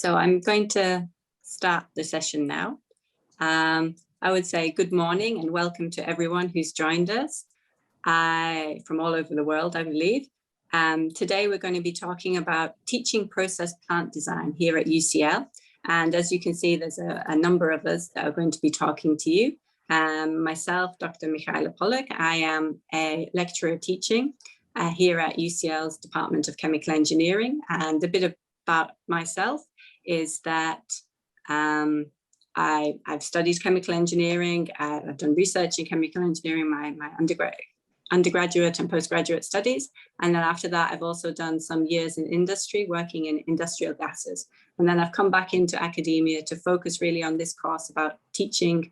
So I'm going to start the session now. I would say good morning and welcome to everyone who's joined us from all over the world, I believe. Today we're going to be talking about teaching process plant design here at UCL. And as you can see, there's a number of us that are going to be talking to you. Myself, Dr. Michaela Pollock, I am a lecturer teaching here at UCL's Department of Chemical Engineering. And a bit about myself is that I've studied chemical engineering. I've done research in chemical engineering, my undergraduate and postgraduate studies. And then after that, I've also done some years in industry, working in industrial gases. And then I've come back into academia to focus really on this course about teaching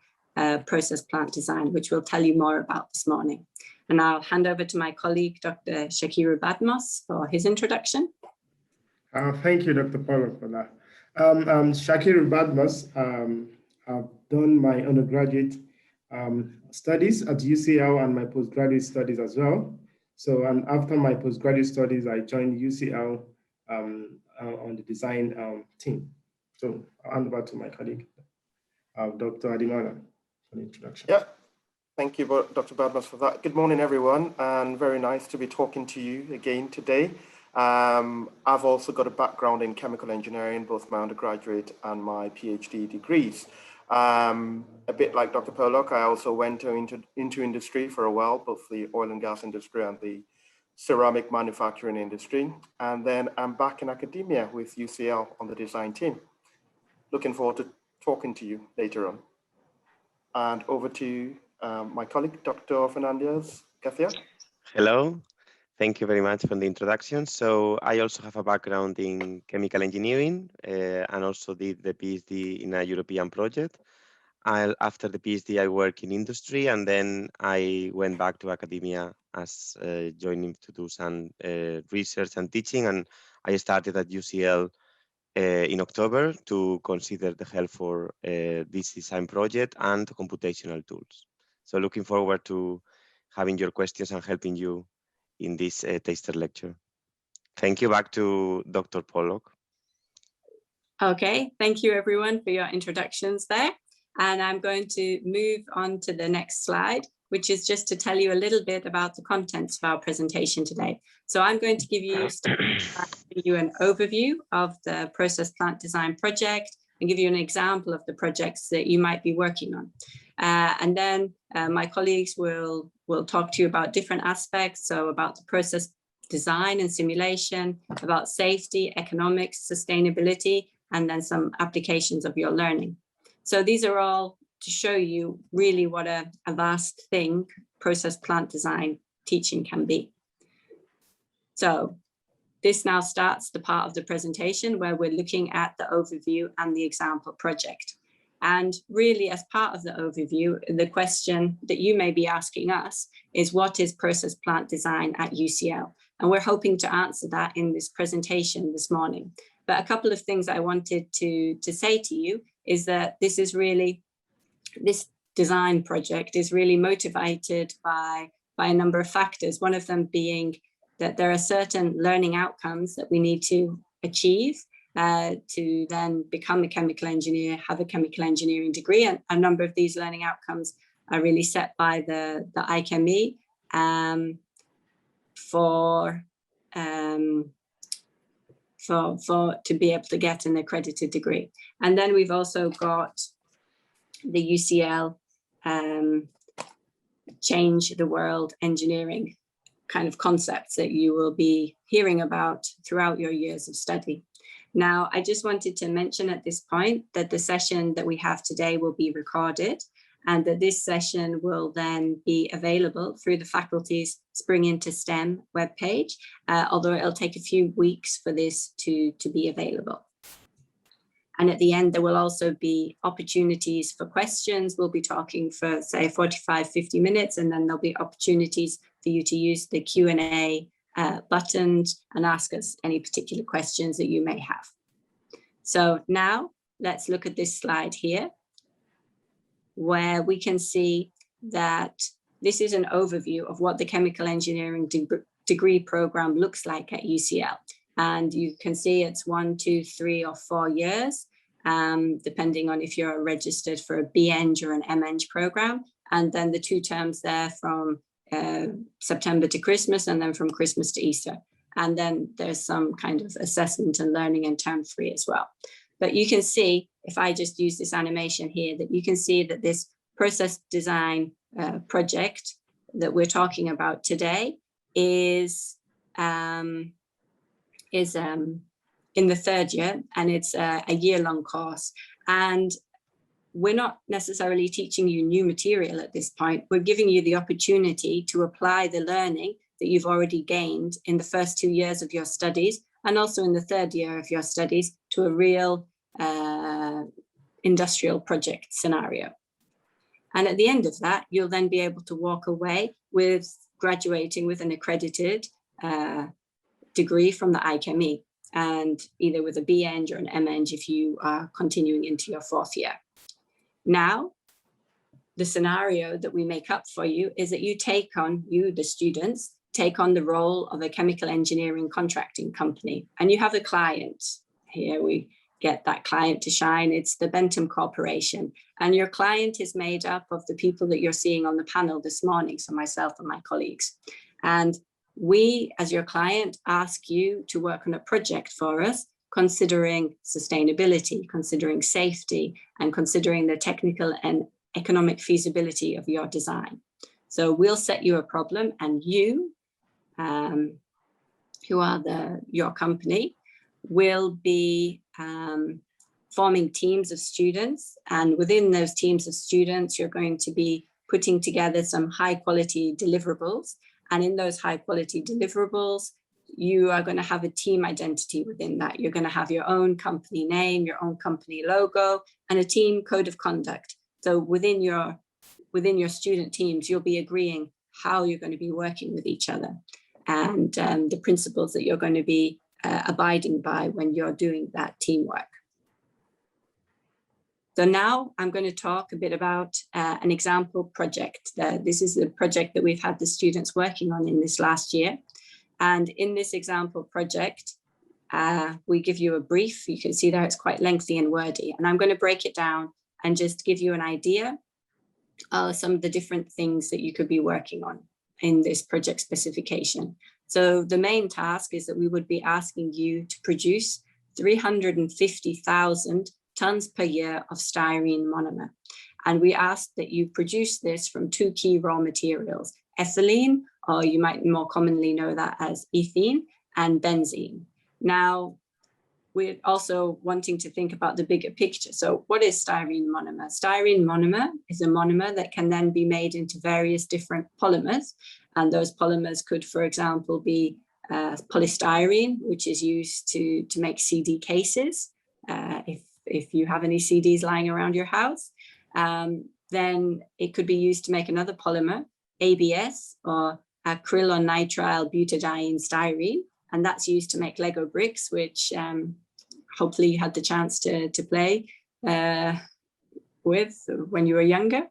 process plant design, which we'll tell you more about this morning. And I'll hand over to my colleague, Dr. Sakiru Badmos, for his introduction. Thank you, Dr. Pollock, for that. Sakiru Badmos. I've done my undergraduate studies at UCL and my postgraduate studies as well. So, and after my postgraduate studies, I joined UCL on the design team. So I'll hand over to my colleague, Dr. Ademola, for the introduction. Yeah, thank you, Dr. Badmos, for that. Good morning, everyone, and very nice to be talking to you again today. I've also got a background in chemical engineering, both my undergraduate and my PhD degrees. A bit like Dr. Pollock, I also went into industry for a while, both the oil and gas industry and the ceramic manufacturing industry. And then I'm back in academia with UCL on the design team. Looking forward to talking to you later on. And over to my colleague, Dr. Fernandez Garcia. Hello. Thank you very much for the introduction. So I also have a background in chemical engineering and also did the PhD in a European project. After the PhD, I work in industry, and then I went back to academia as joining to do some research and teaching. And I started at UCL in October to consider the help for this design project and computational tools. So looking forward to having your questions and helping you in this taster lecture. Thank you. Back to Dr. Pollock. Okay, thank you everyone for your introductions there. And I'm going to move on to the next slide, which is just to tell you a little bit about the contents of our presentation today. So I'm going to give you an overview of the process plant design project and give you an example of the projects that you might be working on. And then my colleagues will talk to you about different aspects, so about the process design and simulation, about safety, economics, sustainability, and then some applications of your learning. So these are all to show you really what a vast thing process plant design teaching can be. So this now starts the part of the presentation where we're looking at the overview and the example project. And really, as part of the overview, the question that you may be asking us is, what is process plant design at UCL? And we're hoping to answer that in this presentation this morning. But a couple of things I wanted to say to you is that this design project is really motivated by a number of factors. One of them being that there are certain learning outcomes that we need to achieve to then become a chemical engineer, have a chemical engineering degree. And a number of these learning outcomes are really set by the IChemE to be able to get an accredited degree. And then we've also got the UCL Change the World Engineering kind of concepts that you will be hearing about throughout your years of study. Now, I just wanted to mention at this point that the session that we have today will be recorded, and that this session will then be available through the faculty's Spring into STEM webpage, although it'll take a few weeks for this to be available. And at the end, there will also be opportunities for questions. We'll be talking for, say, 45, 50 minutes, and then there'll be opportunities for you to use the Q&A buttons and ask us any particular questions that you may have. So now let's look at this slide here, where we can see that this is an overview of what the chemical engineering degree program looks like at UCL. And you can see it's 1, 2, 3, or 4 years, depending on if you're registered for a BEng or an MEng program. And then the 2 terms there from September to Christmas, and then from Christmas to Easter. And then there's some kind of assessment and learning in term 3 as well. But you can see, if I just use this animation here, that you can see that this process design project that we're talking about today is in the 3rd year, and it's a year-long course. And we're not necessarily teaching you new material at this point. We're giving you the opportunity to apply the learning that you've already gained in the first 2 years of your studies, and also in the 3rd year of your studies, to a real industrial project scenario. And at the end of that, you'll then be able to walk away with graduating with an accredited degree from the IChemE, and either with a BEng or an MEng if you are continuing into your 4th year. Now, the scenario that we make up for you is that you take on, the students, take on the role of a chemical engineering contracting company, and you have a client. Here we get that client to shine. It's the Bentham Corporation, and your client is made up of the people that you're seeing on the panel this morning, so myself and my colleagues. And we, as your client, ask you to work on a project for us, considering sustainability, considering safety, and considering the technical and economic feasibility of your design. So we'll set you a problem, and you, who are your company, will be forming teams of students. And within those teams of students, you're going to be putting together some high quality deliverables. And in those high quality deliverables, you are going to have a team identity within that. You're going to have your own company name, your own company logo, and a team code of conduct. So within your student teams, you'll be agreeing how you're going to be working with each other, and the principles that you're going to be abiding by when you're doing that teamwork. So now I'm going to talk a bit about an example project. This is the project that we've had the students working on in this last year. And in this example project, we give you a brief. You can see there it's quite lengthy and wordy. And I'm going to break it down and just give you an idea of some of the different things that you could be working on in this project specification. So the main task is that we would be asking you to produce 350,000 tons per year of styrene monomer. And we ask that you produce this from 2 key raw materials, ethylene, or you might more commonly know that as ethene, and benzene. Now, we're also wanting to think about the bigger picture. So what is styrene monomer? Styrene monomer is a monomer that can then be made into various different polymers. And those polymers could, for example, be polystyrene, which is used to make CD cases. If you have any CDs lying around your house, then it could be used to make another polymer, ABS, or acrylonitrile butadiene styrene, and that's used to make Lego bricks, which hopefully you had the chance to play with when you were younger.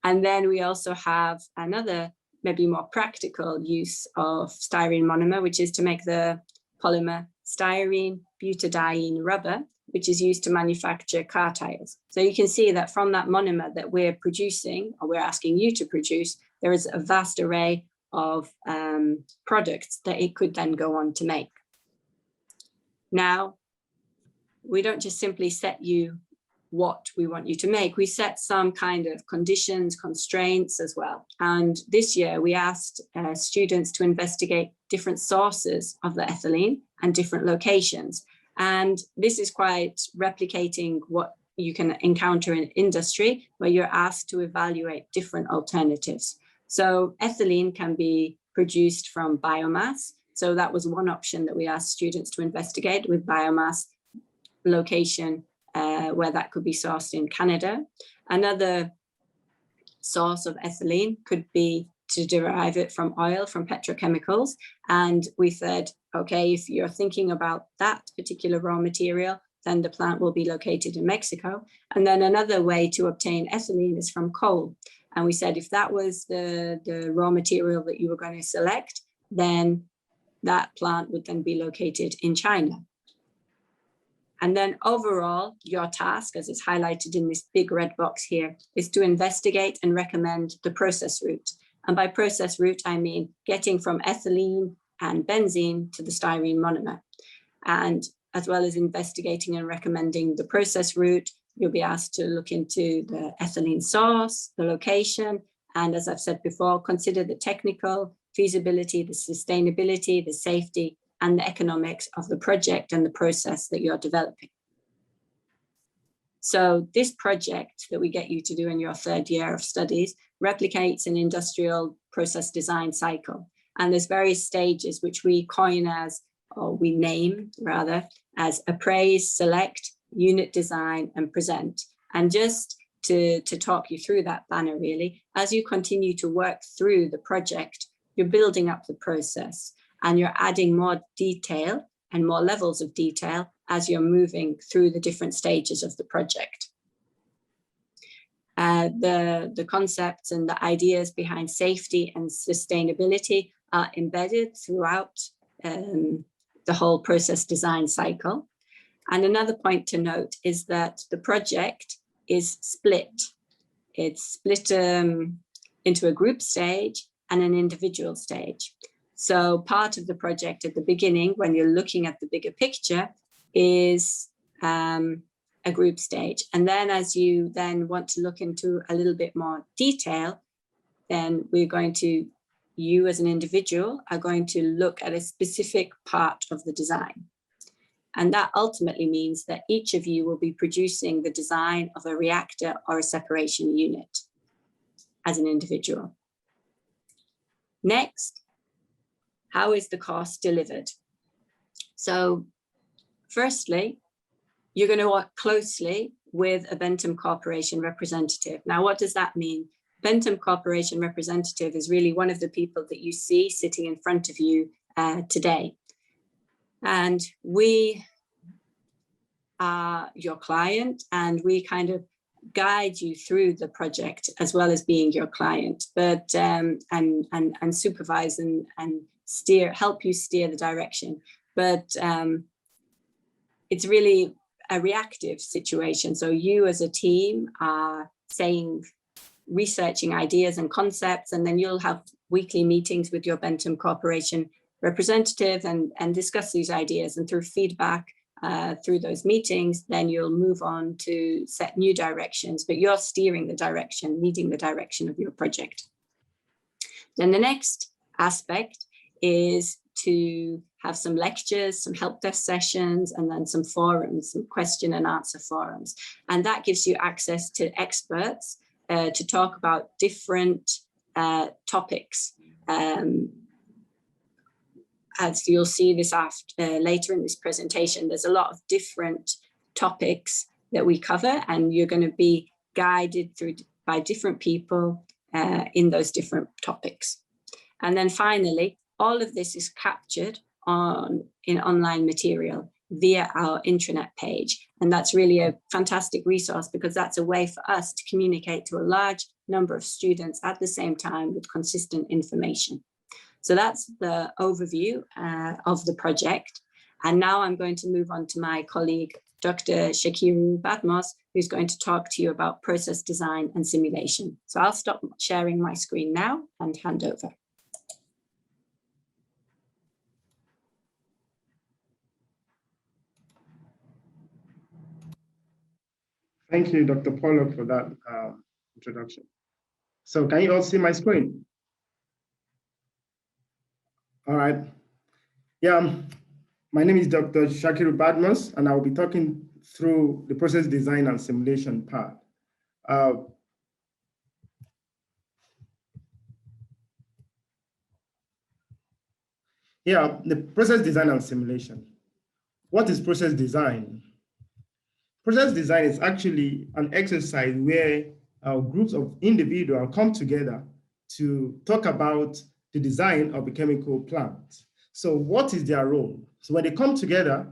And then we also have another, maybe more practical use of styrene monomer, which is to make the polymer styrene butadiene rubber, which is used to manufacture car tires. So you can see that from that monomer that we're producing, or we're asking you to produce, there is a vast array of products that it could then go on to make. Now, we don't just simply set you what we want you to make, we set some kind of conditions, constraints as well. And this year we asked students to investigate different sources of the ethylene and different locations. And this is quite replicating what you can encounter in industry, where you're asked to evaluate different alternatives. So ethylene can be produced from biomass. So that was one option that we asked students to investigate, with biomass location where that could be sourced in Canada. Another source of ethylene could be to derive it from oil, from petrochemicals. And we said, okay, if you're thinking about that particular raw material, then the plant will be located in Mexico. And then another way to obtain ethylene is from coal. And we said, if that was the raw material that you were going to select, then that plant would then be located in China. And then overall, your task, as it's highlighted in this big red box here, is to investigate and recommend the process route. And by process route, I mean getting from ethylene and benzene to the styrene monomer. And as well as investigating and recommending the process route, you'll be asked to look into the ethylene source, the location, and as I've said before, consider the technical feasibility, the sustainability, the safety, and the economics of the project and the process that you're developing. So this project that we get you to do in your third year of studies replicates an industrial process design cycle. And there's various stages which we coin as, or we name rather, as appraise, select, unit design, and present. And just to talk you through that banner really, as you continue to work through the project, you're building up the process and you're adding more detail and more levels of detail as you're moving through the different stages of the project. The concepts and the ideas behind safety and sustainability are embedded throughout the whole process design cycle. And another point to note is that the project is split. It's split into a group stage and an individual stage. So part of the project at the beginning, when you're looking at the bigger picture, is a group stage. And then as you then want to look into a little bit more detail, then we're going to, you as an individual are going to look at a specific part of the design. And that ultimately means that each of you will be producing the design of a reactor or a separation unit as an individual. Next, how is the cost delivered? So firstly, you're going to work closely with a Bentham Corporation representative. Now, what does that mean? Bentham Corporation representative is really one of the people that you see sitting in front of you today. And we are your client and we kind of guide you through the project as well as being your client, but and supervise and steer, help you steer the direction. But it's really a reactive situation. So you as a team are researching ideas and concepts, and then you'll have weekly meetings with your Bentham Corporation representative and discuss these ideas, and through feedback through those meetings, then you'll move on to set new directions, but you're steering the direction, leading the direction of your project. Then the next aspect is to have some lectures, some help desk sessions, and then some forums, some question and answer forums. And that gives you access to experts to talk about different topics. As you'll see this later in this presentation, there's a lot of different topics that we cover, and you're going to be guided through by different people in those different topics. And then finally, all of this is captured in online material via our intranet page. And that's really a fantastic resource because that's a way for us to communicate to a large number of students at the same time with consistent information. So that's the overview of the project. And now I'm going to move on to my colleague, Dr. Sakiru Badmos, who's going to talk to you about process design and simulation. So I'll stop sharing my screen now and hand over. Thank you, Dr. Pollock, for that introduction. So can you all see my screen? All right. Yeah, my name is Dr. Sakiru Badmos, and I'll be talking through the process design and simulation part. The process design and simulation. What is process design? Process design is actually an exercise where groups of individuals come together to talk about the design of a chemical plant. So what is their role? So when they come together,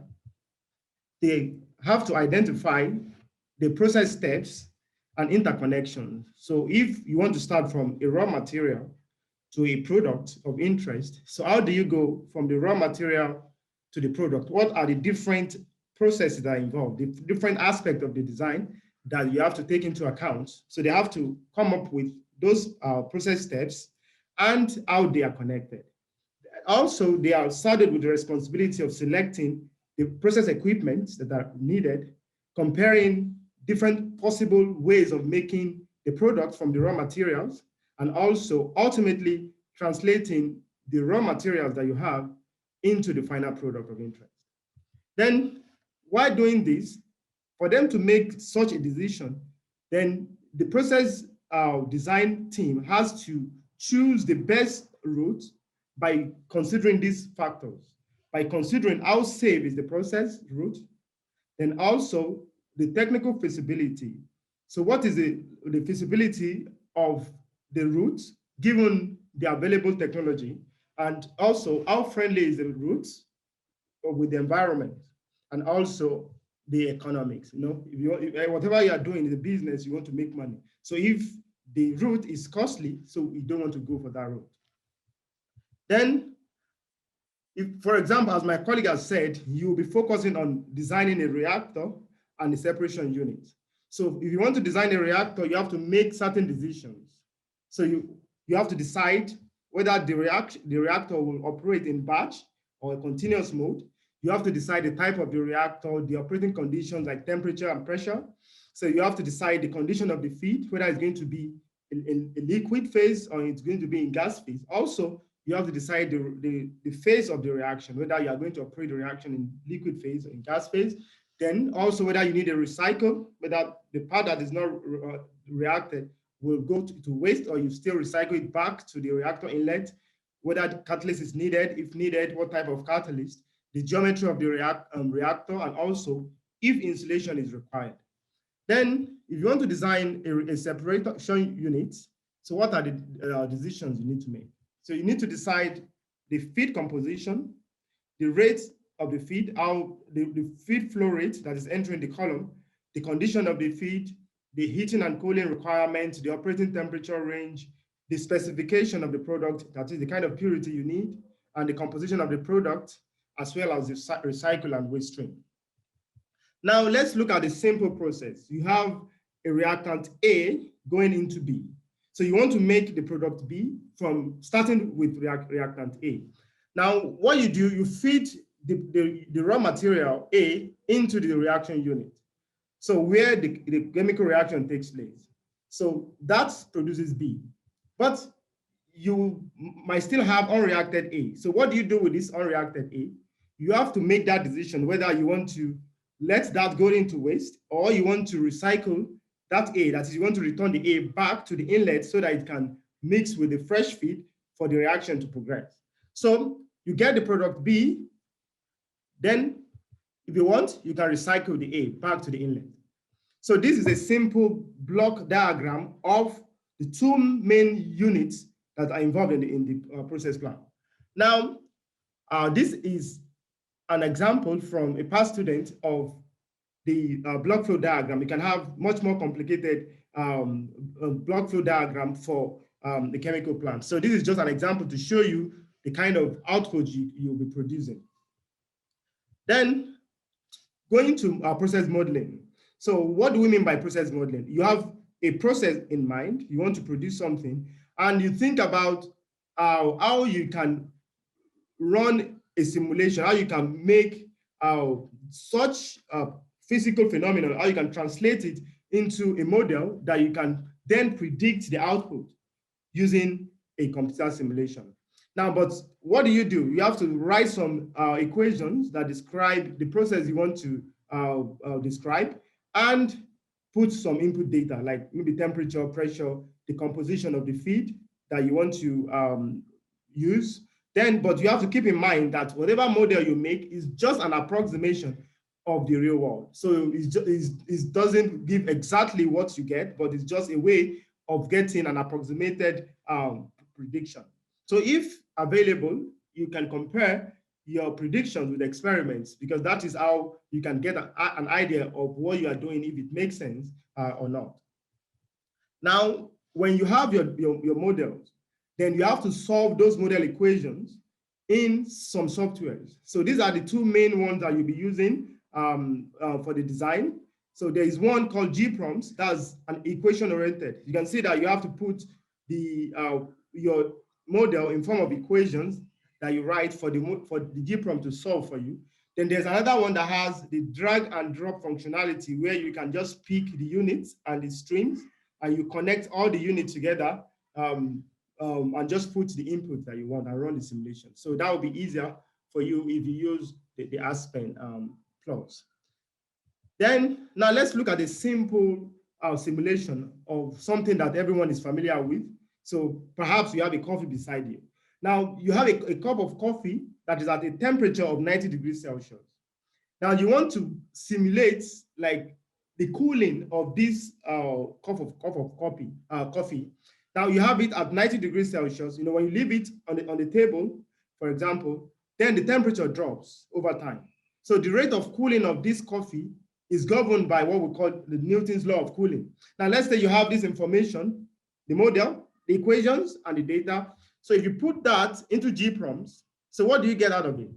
they have to identify the process steps and interconnections. So if you want to start from a raw material to a product of interest. So how do you go from the raw material to the product? What are the different processes that are involved, the different aspects of the design that you have to take into account? So they have to come up with those process steps and how they are connected. Also, they are saddled with the responsibility of selecting the process equipment that are needed, comparing different possible ways of making the product from the raw materials, and also ultimately translating the raw materials that you have into the final product of interest. Then, while doing this, for them to make such a decision, then the process design team has to choose the best route by considering these factors, by considering how safe is the process route, then also the technical feasibility. So what is the feasibility of the route given the available technology, and also how friendly is the route with the environment, and also the economics. You know, if whatever you are doing in the business, you want to make money. So if the route is costly, so you don't want to go for that route. Then, if, for example, as my colleague has said, you'll be focusing on designing a reactor and a separation unit. So if you want to design a reactor, you have to make certain decisions. So you have to decide whether the reactor will operate in batch or a continuous mode. You have to decide the type of the reactor, the operating conditions like temperature and pressure. So you have to decide the condition of the feed, whether it's going to be in liquid phase or it's going to be in gas phase. Also, you have to decide the phase of the reaction, whether you are going to operate the reaction in liquid phase or in gas phase. Then also whether you need a recycle, whether the part that is not reacted will go to waste, or you still recycle it back to the reactor inlet, whether the catalyst is needed, if needed, what type of catalyst, the geometry of the reactor, and also if insulation is required. Then if you want to design a separation unit, so what are the decisions you need to make? So you need to decide the feed composition, the rate of the feed, how the feed flow rate that is entering the column, the condition of the feed, the heating and cooling requirements, the operating temperature range, the specification of the product, that is the kind of purity you need, and the composition of the product, as well as the recycle and waste stream. Now let's look at the simple process. You have a reactant A going into B. So you want to make the product B from starting with reactant A. Now, what you do, you feed the raw material A into the reaction unit. So where the chemical reaction takes place. So that produces B. But you might still have unreacted A. So what do you do with this unreacted A? You have to make that decision whether you want to let that go into waste or you want to recycle that A, that is, you want to return the A back to the inlet so that it can mix with the fresh feed for the reaction to progress. So you get the product B, then if you want, you can recycle the A back to the inlet. So this is a simple block diagram of the two main units that are involved in the process plan. Now, this is an example from a past student of the block flow diagram. You can have much more complicated block flow diagram for the chemical plant. So this is just an example to show you the kind of output you'll be producing. Then going to process modeling. So what do we mean by process modeling? You have a process in mind, you want to produce something, and you think about how you can run a simulation, how you can make such physical phenomenon, how you can translate it into a model that you can then predict the output using a computer simulation. Now, but what do? You have to write some equations that describe the process you want to describe and put some input data like maybe temperature, pressure, the composition of the feed that you want to use. Then, but you have to keep in mind that whatever model you make is just an approximation of the real world. So it doesn't give exactly what you get, but it's just a way of getting an approximated prediction. So if available, you can compare your predictions with experiments, because that is how you can get an idea of what you are doing, if it makes sense or not. Now, when you have your models, then you have to solve those model equations in some softwares. So these are the two main ones that you'll be using for the design. So there is one called GPROMS, that's an equation oriented. You can see that you have to put the your model in form of equations that you write for the GPROM to solve for you. Then there's another one that has the drag and drop functionality where you can just pick the units and the streams and you connect all the units together and just put the input that you want and run the simulation. So that will be easier for you if you use the Aspen plots. Then now let's look at a simple simulation of something that everyone is familiar with. So perhaps you have a coffee beside you. Now you have a cup of coffee that is at a temperature of 90 degrees Celsius. Now you want to simulate like the cooling of this cup of coffee. Now you have it at 90 degrees Celsius. You know, when you leave it on the table, for example, then the temperature drops over time. So the rate of cooling of this coffee is governed by what we call the Newton's law of cooling. Now let's say you have this information, the model, the equations, and the data. So if you put that into GPROMS, so what do you get out of it?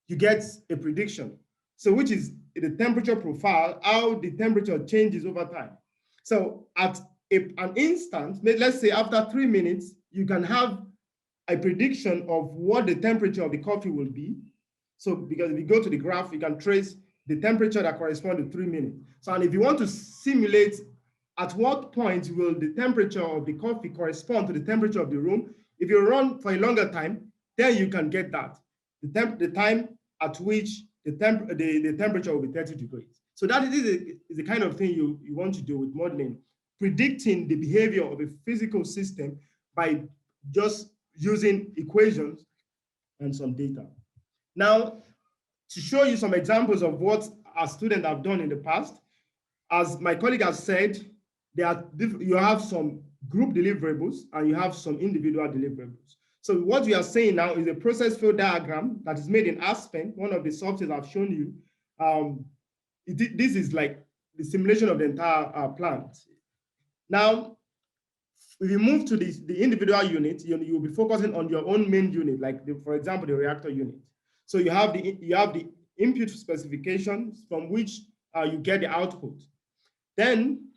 You get a prediction. So which is the temperature profile, how the temperature changes over time. So at an instant, let's say after 3 minutes, you can have a prediction of what the temperature of the coffee will be. So because if you go to the graph, you can trace the temperature that corresponds to 3 minutes. So and if you want to simulate at what point will the temperature of the coffee correspond to the temperature of the room, if you run for a longer time, then you can get that. The time at which the temperature will be 30 degrees. So that is the kind of thing you want to do with modeling, predicting the behavior of a physical system by just using equations and some data. Now, to show you some examples of what our students have done in the past, as my colleague has said, you have some group deliverables and you have some individual deliverables. So what we are saying now is a process flow diagram that is made in Aspen, one of the softwares I've shown you. This is like the simulation of the entire plant. Now, if you move to the individual unit, you'll be focusing on your own main unit, like for example, the reactor unit. So you have the input specifications from which you get the output. Then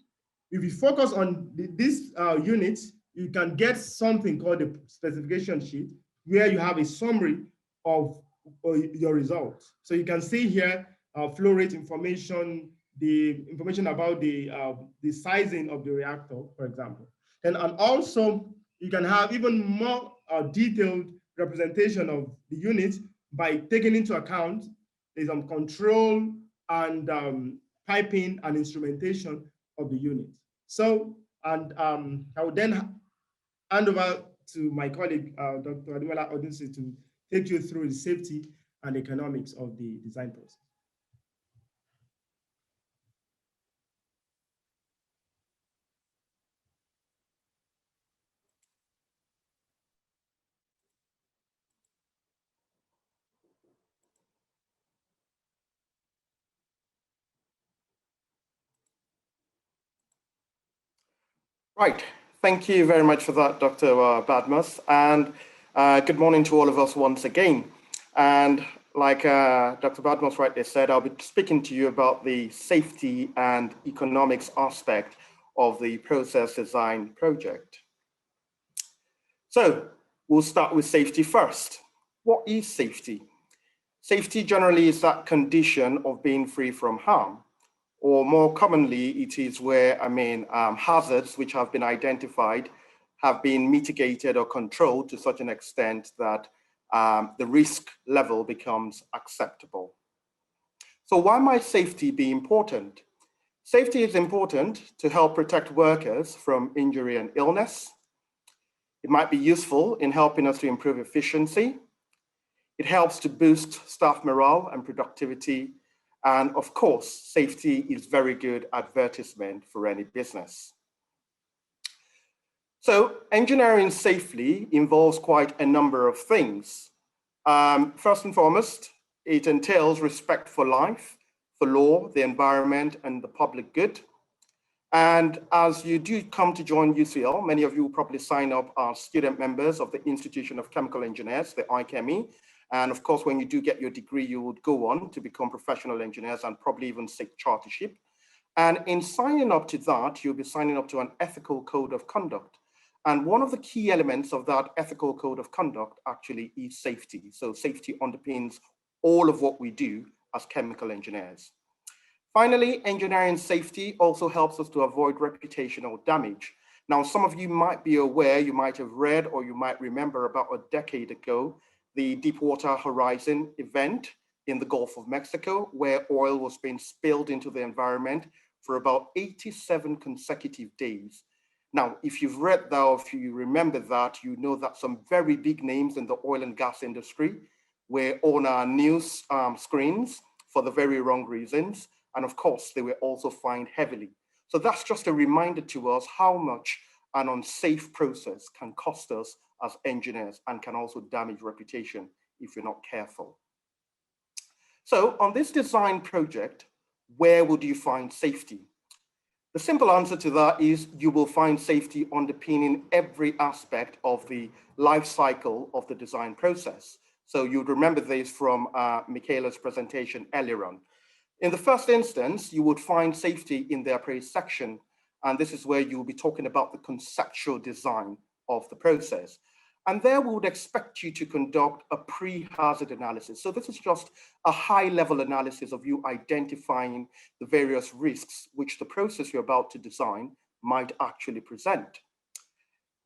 if you focus on this unit, you can get something called the specification sheet, where you have a summary of your results. So you can see here flow rate information, the information about the sizing of the reactor, for example. And also you can have even more detailed representation of the unit by taking into account some control and piping and instrumentation of the unit. So, and I will then hand over to my colleague, Dr. Ademola Odunsi, to take you through the safety and economics of the design process. Right, thank you very much for that, Dr. Badmos, and good morning to all of us once again. And like Dr. Badmos rightly said, I'll be speaking to you about the safety and economics aspect of the process design project. So we'll start with safety first. What is safety? Safety generally is that condition of being free from harm. Or more commonly, it is where, hazards which have been identified have been mitigated or controlled to such an extent that the risk level becomes acceptable. So why might safety be important? Safety is important to help protect workers from injury and illness. It might be useful in helping us to improve efficiency. It helps to boost staff morale and productivity. And of course, safety is very good advertisement for any business. So engineering safely involves quite a number of things. First and foremost, it entails respect for life, for law, the environment, and the public good. And as you do come to join UCL, many of you will probably sign up as student members of the Institution of Chemical Engineers, the ICHEME. And of course, when you do get your degree, you would go on to become professional engineers and probably even seek chartership. And in signing up to that, you'll be signing up to an ethical code of conduct. And one of the key elements of that ethical code of conduct actually is safety. So safety underpins all of what we do as chemical engineers. Finally, engineering safety also helps us to avoid reputational damage. Now, some of you might be aware, you might have read, or you might remember about a decade ago, the Deepwater Horizon event in the Gulf of Mexico, where oil was being spilled into the environment for about 87 consecutive days. Now, if you've read that, or if you remember that, you know that some very big names in the oil and gas industry were on our news screens for the very wrong reasons. And of course, they were also fined heavily. So that's just a reminder to us how much an unsafe process can cost us as engineers and can also damage reputation if you're not careful. So on this design project, where would you find safety? The simple answer to that is you will find safety underpinning every aspect of the life cycle of the design process. So you'd remember this from Michaela's presentation earlier on. In the first instance, you would find safety in the appraise section, and this is where you will be talking about the conceptual design of the process. And there we would expect you to conduct a pre-hazard analysis. So this is just a high-level analysis of you identifying the various risks which the process you're about to design might actually present.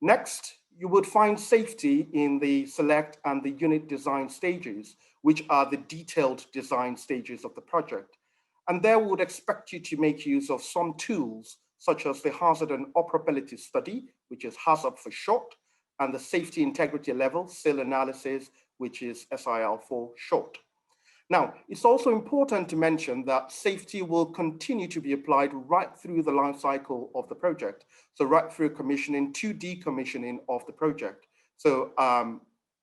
Next, you would find safety in the select and the unit design stages, which are the detailed design stages of the project. And there we would expect you to make use of some tools, such as the hazard and operability study, which is HAZOP for short, and the safety integrity level, SIL analysis, which is SIL for short. Now, it's also important to mention that safety will continue to be applied right through the life cycle of the project. So right through commissioning to decommissioning of the project. So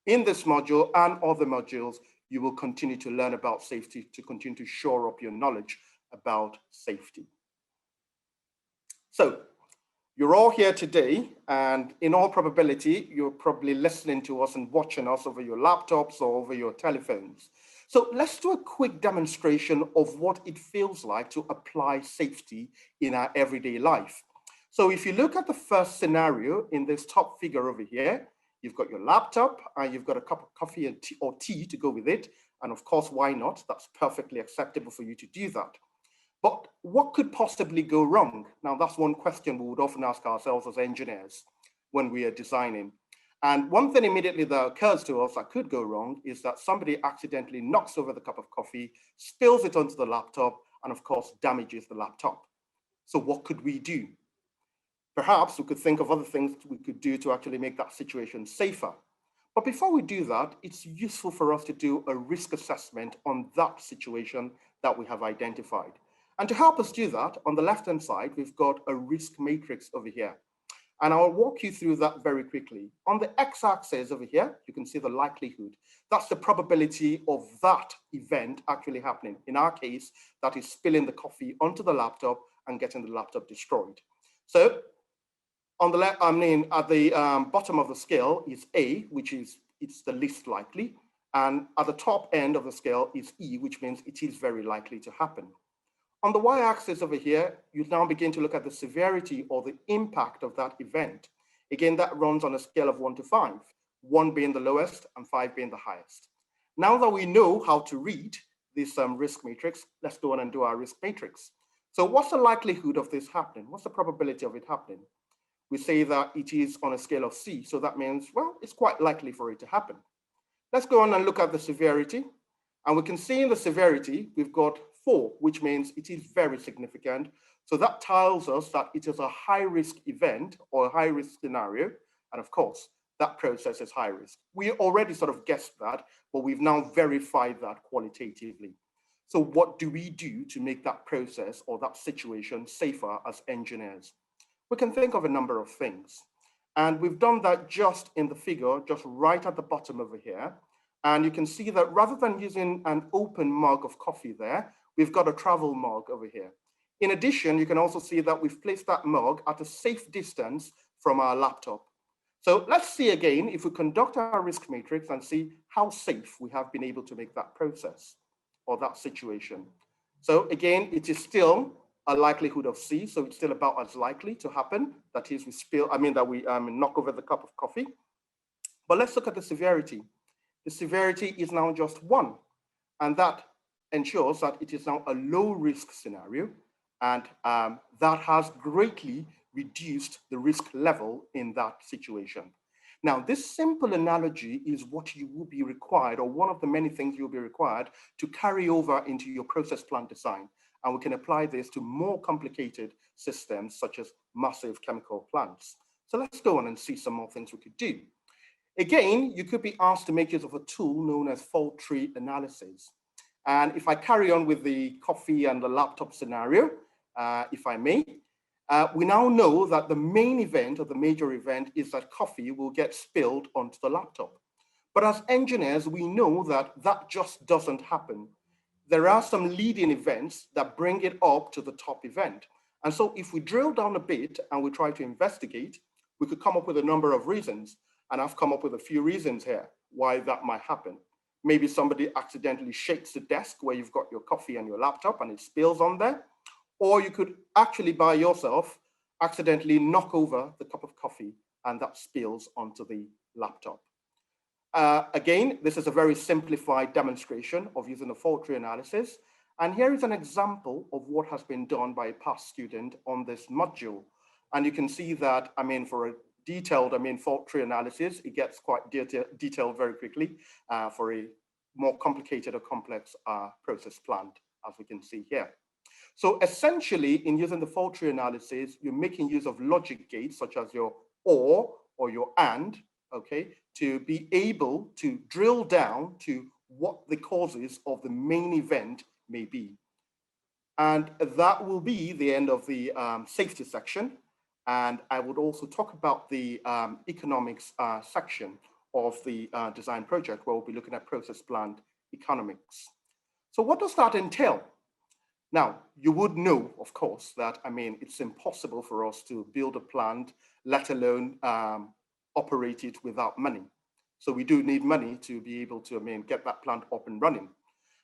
in this module and other modules, you will continue to learn about safety to continue to shore up your knowledge about safety. So you're all here today, and in all probability, you're probably listening to us and watching us over your laptops or over your telephones. So let's do a quick demonstration of what it feels like to apply safety in our everyday life. So if you look at the first scenario in this top figure over here, you've got your laptop and you've got a cup of coffee and tea to go with it. And of course, why not? That's perfectly acceptable for you to do that. But what could possibly go wrong? Now, that's one question we would often ask ourselves as engineers when we are designing. And one thing immediately that occurs to us that could go wrong is that somebody accidentally knocks over the cup of coffee, spills it onto the laptop, and of course, damages the laptop. So what could we do? Perhaps we could think of other things we could do to actually make that situation safer. But before we do that, it's useful for us to do a risk assessment on that situation that we have identified. And to help us do that, on the left-hand side, we've got a risk matrix over here. And I'll walk you through that very quickly. On the x-axis over here, you can see the likelihood. That's the probability of that event actually happening. In our case, that is spilling the coffee onto the laptop and getting the laptop destroyed. So on the left, at the bottom of the scale is A, which is it's the least likely. And at the top end of the scale is E, which means it is very likely to happen. On the y-axis over here, you now begin to look at the severity or the impact of that event. Again, that runs on a scale of 1 to 5, 1 being the lowest and 5 being the highest. Now that we know how to read this risk matrix, let's go on and do our risk matrix. So what's the likelihood of this happening? What's the probability of it happening? We say that it is on a scale of C, so that means, well, it's quite likely for it to happen. Let's go on and look at the severity. And we can see in the severity, we've got 4, which means it is very significant. So that tells us that it is a high-risk event or a high-risk scenario. And of course, that process is high risk. We already sort of guessed that, but we've now verified that qualitatively. So what do we do to make that process or that situation safer as engineers? We can think of a number of things. And we've done that just in the figure, just right at the bottom over here. And you can see that rather than using an open mug of coffee there, we've got a travel mug over here. In addition, you can also see that we've placed that mug at a safe distance from our laptop. So let's see again if we conduct our risk matrix and see how safe we have been able to make that process or that situation. So again, it is still a likelihood of C, so it's still about as likely to happen. That is, that we knock over the cup of coffee. But let's look at the severity. The severity is now just 1, and that ensures that it is now a low risk scenario, and that has greatly reduced the risk level in that situation. Now, this simple analogy is what you will be required, or one of the many things you'll be required to carry over into your process plant design. And we can apply this to more complicated systems, such as massive chemical plants. So let's go on and see some more things we could do. Again, you could be asked to make use of a tool known as fault tree analysis. And if I carry on with the coffee and the laptop scenario, if I may, we now know that the main event or the major event is that coffee will get spilled onto the laptop. But as engineers, we know that that just doesn't happen. There are some leading events that bring it up to the top event. And so if we drill down a bit and we try to investigate, we could come up with a number of reasons. And I've come up with a few reasons here why that might happen. Maybe somebody accidentally shakes the desk where you've got your coffee and your laptop and it spills on there. Or you could actually by yourself accidentally knock over the cup of coffee and that spills onto the laptop. Again, this is a very simplified demonstration of using a fault tree analysis. And here is an example of what has been done by a past student on this module. And you can see that, for a detailed, fault tree analysis, it gets quite detailed very quickly for a more complicated or complex process plant, as we can see here. So essentially, in using the fault tree analysis, you're making use of logic gates such as your OR or your AND, okay, to be able to drill down to what the causes of the main event may be. And that will be the end of the safety section. And I would also talk about the economics section of the design project, where we'll be looking at process plant economics. So what does that entail? Now, you would know, of course, that, it's impossible for us to build a plant, let alone operate it without money. So we do need money to be able to, get that plant up and running.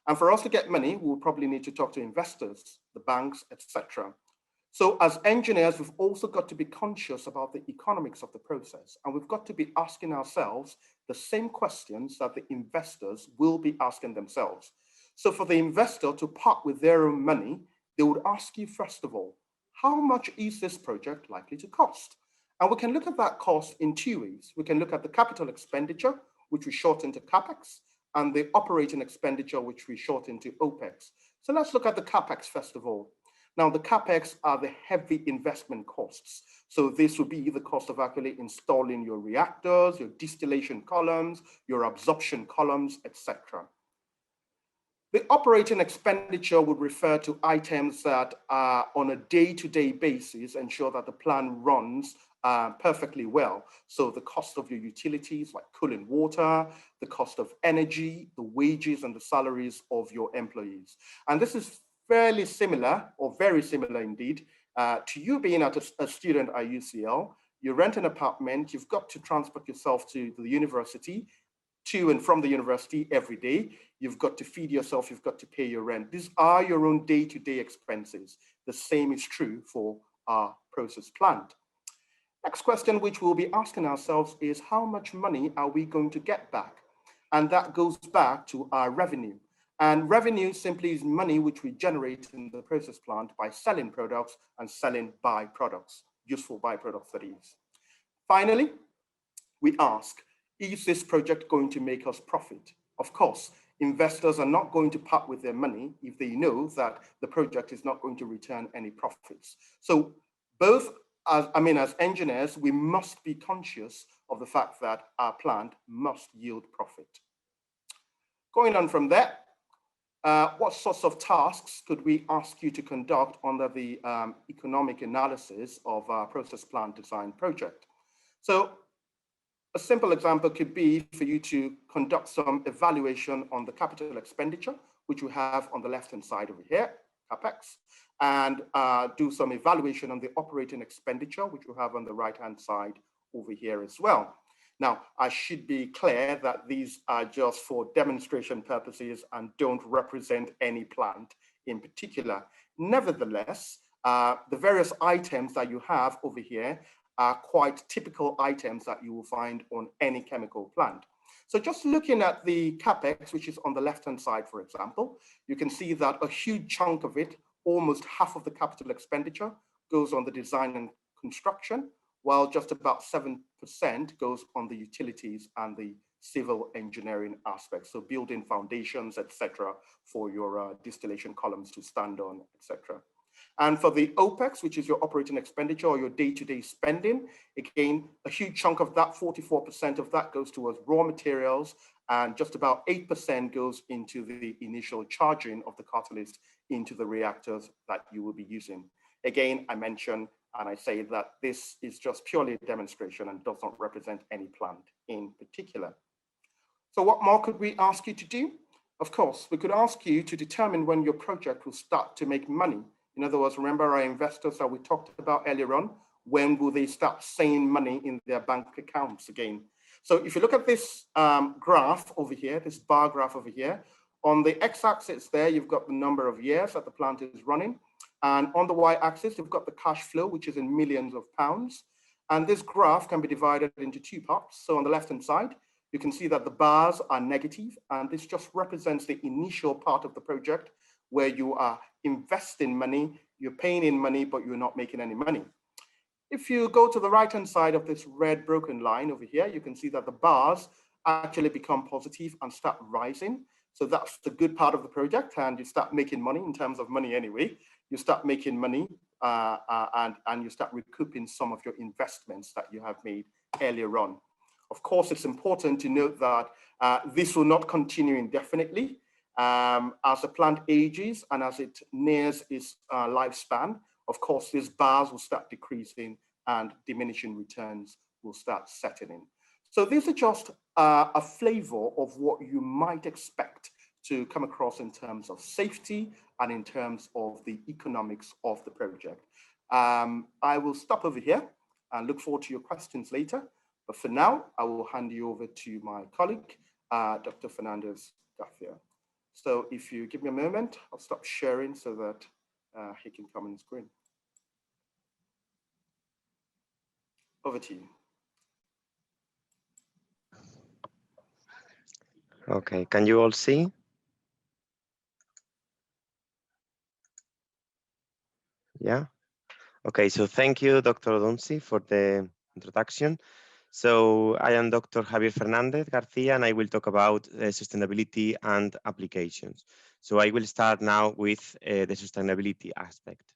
And for us to get money, we'll probably need to talk to investors, the banks, etc. So as engineers, we've also got to be conscious about the economics of the process. And we've got to be asking ourselves the same questions that the investors will be asking themselves. So for the investor to part with their own money, they would ask you, first of all, how much is this project likely to cost? And we can look at that cost in 2 ways. We can look at the capital expenditure, which we shorten to CapEx, and the operating expenditure, which we shorten to OpEx. So let's look at the CapEx first of all. Now, the CapEx are the heavy investment costs. So this would be the cost of actually installing your reactors, your distillation columns, your absorption columns, etc. The operating expenditure would refer to items that are on a day-to-day basis ensure that the plant runs perfectly well. So the cost of your utilities like cooling water, the cost of energy, the wages and the salaries of your employees. And this is fairly similar, or very similar indeed, to you being a student at UCL. You rent an apartment, you've got to transport yourself to the university, to and from the university every day. You've got to feed yourself, you've got to pay your rent. These are your own day-to-day expenses. The same is true for our process plant. Next question, which we'll be asking ourselves, is how much money are we going to get back? And that goes back to our revenue. And revenue simply is money which we generate in the process plant by selling products and selling byproducts, useful byproducts that is. Finally, we ask, is this project going to make us profit? Of course, investors are not going to part with their money if they know that the project is not going to return any profits. So both, as engineers, we must be conscious of the fact that our plant must yield profit. Going on from there, what sorts of tasks could we ask you to conduct under the economic analysis of our process plant design project? So a simple example could be for you to conduct some evaluation on the capital expenditure, which we have on the left-hand side over here. CapEx, and do some evaluation on the operating expenditure, which we have on the right-hand side over here as well. Now, I should be clear that these are just for demonstration purposes and don't represent any plant in particular. Nevertheless, the various items that you have over here are quite typical items that you will find on any chemical plant. So just looking at the CapEx, which is on the left-hand side, for example, you can see that a huge chunk of it, almost half of the capital expenditure, goes on the design and construction, while just about 7% goes on the utilities and the civil engineering aspects, so building foundations, etc., for your distillation columns to stand on, etc. And for the OPEX, which is your operating expenditure or your day-to-day spending, again, a huge chunk of that, 44% of that goes towards raw materials, and just about 8% goes into the initial charging of the catalyst into the reactors that you will be using. Again, I mentioned and I say that this is just purely a demonstration and does not represent any plant in particular. So what more could we ask you to do? Of course, we could ask you to determine when your project will start to make money. In other words, remember our investors that we talked about earlier on, when will they start seeing money in their bank accounts again? So if you look at this graph over here, this bar graph over here, on the x-axis there, you've got the number of years that the plant is running. And on the y-axis, you've got the cash flow, which is in millions of pounds. And this graph can be divided into two parts. So on the left-hand side, you can see that the bars are negative, and this just represents the initial part of the project where you are investing money, you're paying in money, but you're not making any money. If you go to the right-hand side of this red broken line over here, you can see that the bars actually become positive and start rising. So that's the good part of the project, and you start making money in terms of money anyway. You start making money and you start recouping some of your investments that you have made earlier on. Of course, it's important to note that this will not continue indefinitely. As the plant ages and as it nears its lifespan, of course, these bars will start decreasing and diminishing returns will start setting in. So these are just a flavor of what you might expect to come across in terms of safety and in terms of the economics of the project. I will stop over here and look forward to your questions later. But for now, I will hand you over to my colleague, Dr. Fernandez Garcia. So if you give me a moment, I'll stop sharing so that he can come on the screen. Over to you. Okay, can you all see? Yeah. Okay, so thank you, Dr. Odunsi, for the introduction. So I am Dr. Javier Fernandez Garcia, and I will talk about sustainability and applications. So I will start now with the sustainability aspect.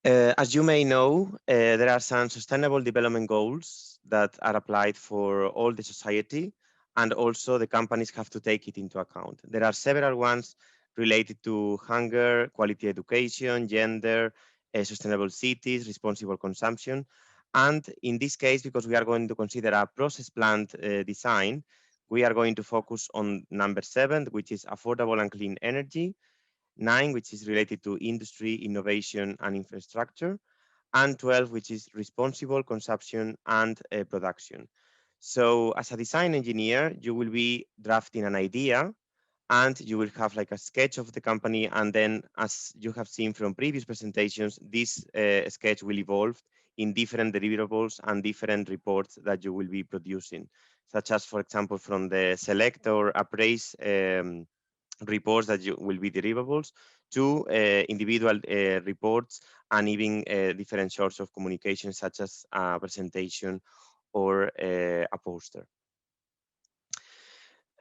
As you may know, there are some sustainable development goals that are applied for all the society, and also the companies have to take it into account. There are several ones related to hunger, quality education, gender, sustainable cities, responsible consumption. And in this case, because we are going to consider a process plant design, we are going to focus on number 7, which is affordable and clean energy, 9, which is related to industry, innovation, and infrastructure, and 12, which is responsible consumption and production. So as a design engineer, you will be drafting an idea, and you will have like a sketch of the company. And then, as you have seen from previous presentations, this sketch will evolve in different deliverables and different reports that you will be producing, such as, for example, from the select or appraise reports that you will be deliverables to individual reports and even different sorts of communication, such as a presentation or a poster.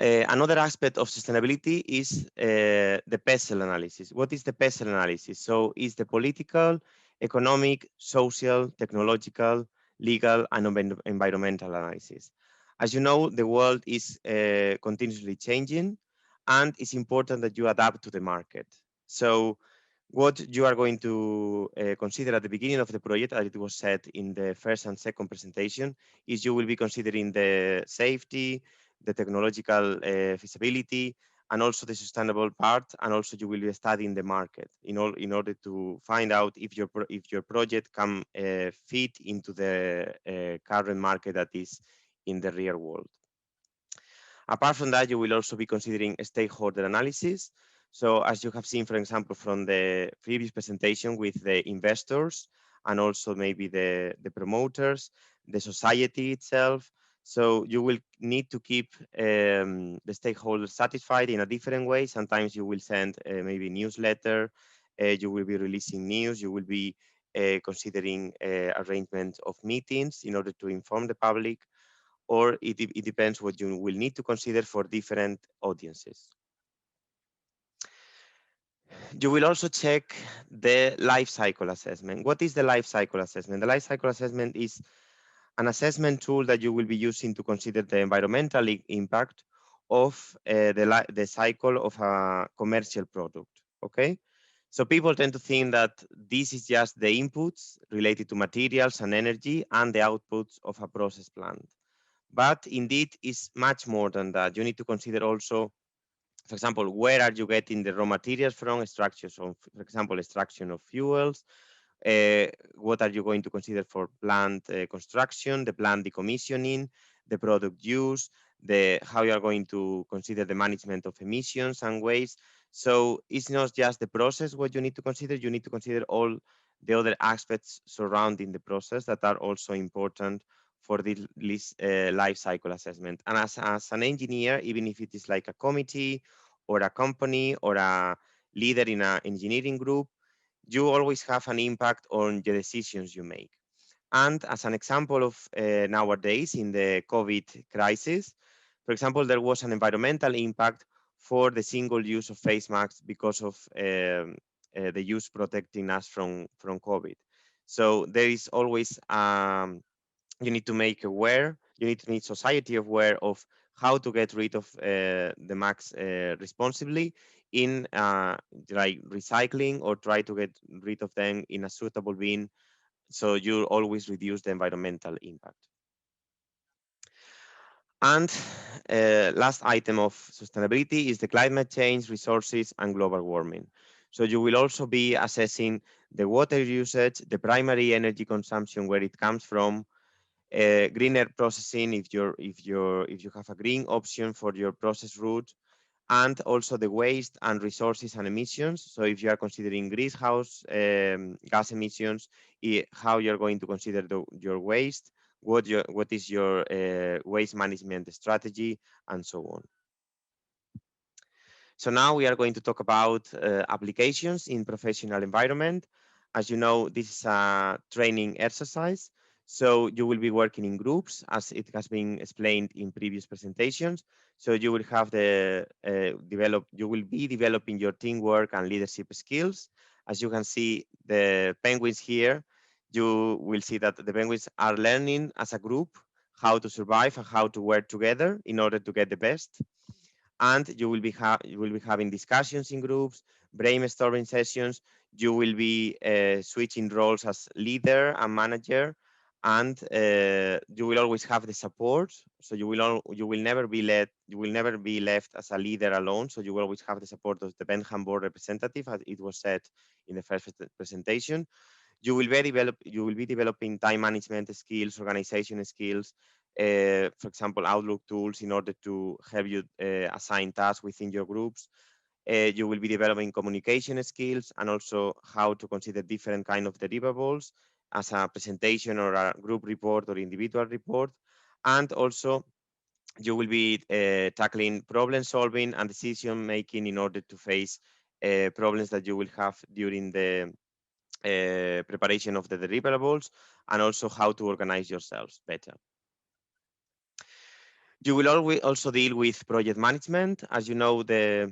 Another aspect of sustainability is the PESEL analysis. What is the PESEL analysis? So it's the political, economic, social, technological, legal, and environmental analysis. As you know, the world is continuously changing, and it's important that you adapt to the market. So what you are going to consider at the beginning of the project, as it was said in the first and second presentation, is you will be considering the safety, the technological feasibility, and also the sustainable part, and also you will be studying the market in order to find out if your project can fit into the current market that is in the real world. Apart from that, you will also be considering stakeholder analysis. So as you have seen, for example, from the previous presentation with the investors and also maybe the promoters, the society itself. So you will need to keep the stakeholders satisfied in a different way. Sometimes you will send maybe newsletter, you will be releasing news, you will be considering arrangement of meetings in order to inform the public, or it depends what you will need to consider for different audiences. You will also check the life cycle assessment. What is the life cycle assessment? The life cycle assessment is an assessment tool that you will be using to consider the environmental impact of the cycle of a commercial product, okay? So people tend to think that this is just the inputs related to materials and energy and the outputs of a process plant. But indeed, it's much more than that. You need to consider also, for example, where are you getting the raw materials from, extractions of, for example, extraction of fuels, what are you going to consider for plant construction, the plant decommissioning, the product use, how you are going to consider the management of emissions and waste. So it's not just the process what you need to consider, you need to consider all the other aspects surrounding the process that are also important for this life cycle assessment. And as an engineer, even if it is like a committee or a company or a leader in an engineering group, you always have an impact on the decisions you make. And as an example of nowadays in the COVID crisis, for example, there was an environmental impact for the single use of face masks because of the use protecting us from COVID. So there is always you need to make society aware of how to get rid of the masks responsibly in like recycling, or try to get rid of them in a suitable bin, so you always reduce the environmental impact. And last item of sustainability is the climate change, resources, and global warming. So you will also be assessing the water usage, the primary energy consumption, where it comes from, greener processing if you have a green option for your process route, and also the waste and resources and emissions. So if you are considering greenhouse gas emissions, how you're going to consider your waste, what is your waste management strategy, and so on. So now we are going to talk about applications in professional environment. As you know, this is a training exercise. So you will be working in groups, as it has been explained in previous presentations. So you will have you will be developing your teamwork and leadership skills. As you can see, the penguins here, you will see that the penguins are learning as a group how to survive and how to work together in order to get the best. And you will be having discussions in groups, brainstorming sessions. You will be switching roles as leader and manager, and you will always have the support. So you will never be left as a leader alone. So you will always have the support of the Benham board representative, as it was said in the first presentation. You will be developing time management skills, organization skills, for example, Outlook tools in order to help you assign tasks within your groups. You will be developing communication skills, and also how to consider different kind of deliverables as a presentation or a group report or individual report. And also you will be tackling problem solving and decision making in order to face problems that you will have during the preparation of the deliverables, and also how to organize yourselves better. You will always also deal with project management. As you know, there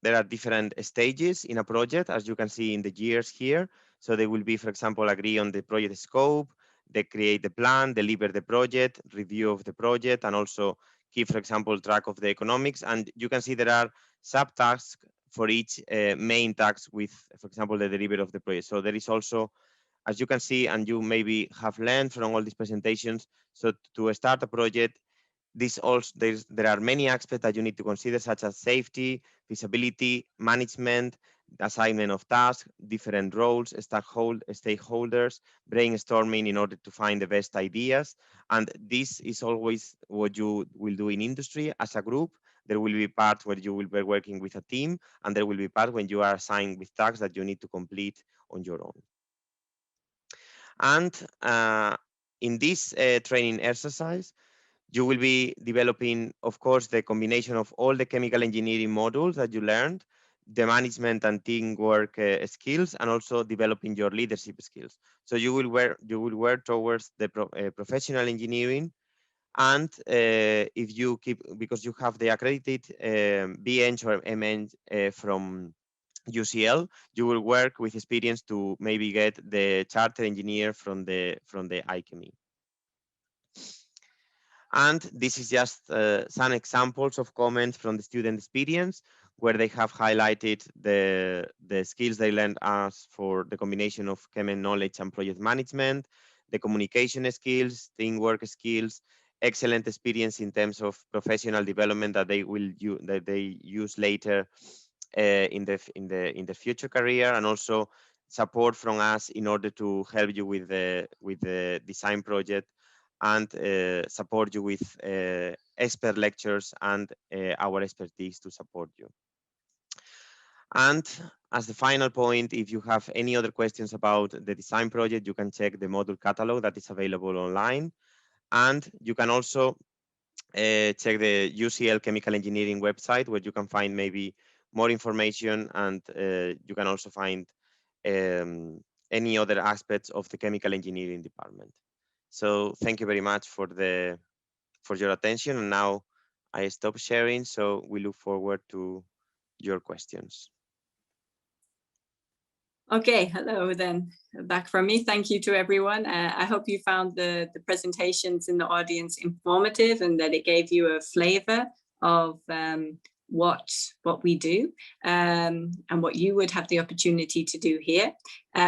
are different stages in a project, as you can see in the years here. So they will be, for example, agree on the project scope, they create the plan, deliver the project, review of the project, and also keep, for example, track of the economics. And you can see there are subtasks for each main task with, for example, the delivery of the project. So there is also, as you can see, and you maybe have learned from all these presentations, so to start a project, there are many aspects that you need to consider, such as safety, feasibility, management, assignment of tasks, different roles, stakeholders, brainstorming in order to find the best ideas. And this is always what you will do in industry as a group. There will be parts where you will be working with a team, and there will be parts when you are assigned with tasks that you need to complete on your own. And in this training exercise, you will be developing, of course, the combination of all the chemical engineering modules that you learned, the management and teamwork skills, and also developing your leadership skills. So you will work towards the professional engineering. And if you keep, because you have the accredited BEng or MEng from UCL, you will work with experience to maybe get the charter engineer from the IChemE. And this is just some examples of comments from the student experience, where they have highlighted the skills they learned as for the combination of Chemen knowledge and project management, the communication skills, teamwork skills, excellent experience in terms of professional development that they will use later in the future career, and also support from us in order to help you with the design project, and support you with expert lectures and our expertise to support you. And as the final point, if you have any other questions about the design project, you can check the module catalog that is available online. And you can also check the UCL Chemical Engineering website, where you can find maybe more information, and you can also find any other aspects of the chemical engineering department. So thank you very much for your attention. And now I stop sharing, so we look forward to your questions. Okay, hello then, back from me. Thank you to everyone. I hope you found the presentations in the audience informative, and that it gave you a flavor of what we do and what you would have the opportunity to do here.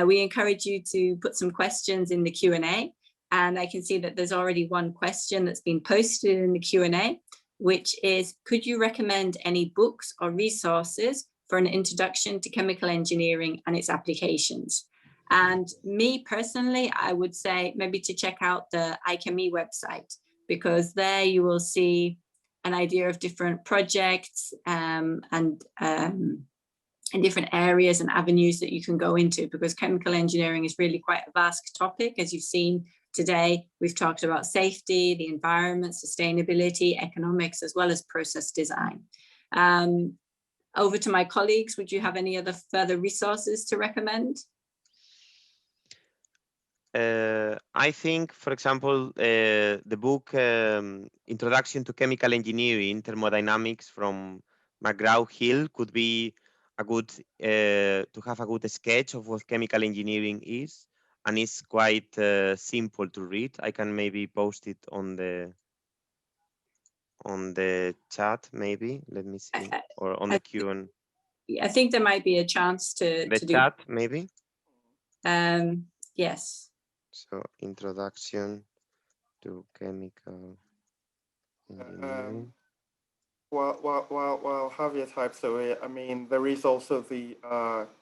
We encourage you to put some questions in the Q&A, and I can see that there's already one question that's been posted in the Q&A, which is, could you recommend any books or resources for an introduction to chemical engineering and its applications? And me personally, I would say maybe to check out the IChemE website, because there you will see an idea of different projects and different areas and avenues that you can go into, because chemical engineering is really quite a vast topic. As you've seen today, we've talked about safety, the environment, sustainability, economics, as well as process design. Over to my colleagues, would you have any other further resources to recommend? I think, for example, the book Introduction to Chemical Engineering, Thermodynamics from McGraw-Hill could be a good, to have a good sketch of what chemical engineering is, and it's quite simple to read. I can maybe post it on the chat, maybe. Let me see, or on the Q&A. I think there might be a chance to the chat, maybe. Yes. So, Introduction to Chemical Engineering. While Javier types away, I mean, there is also the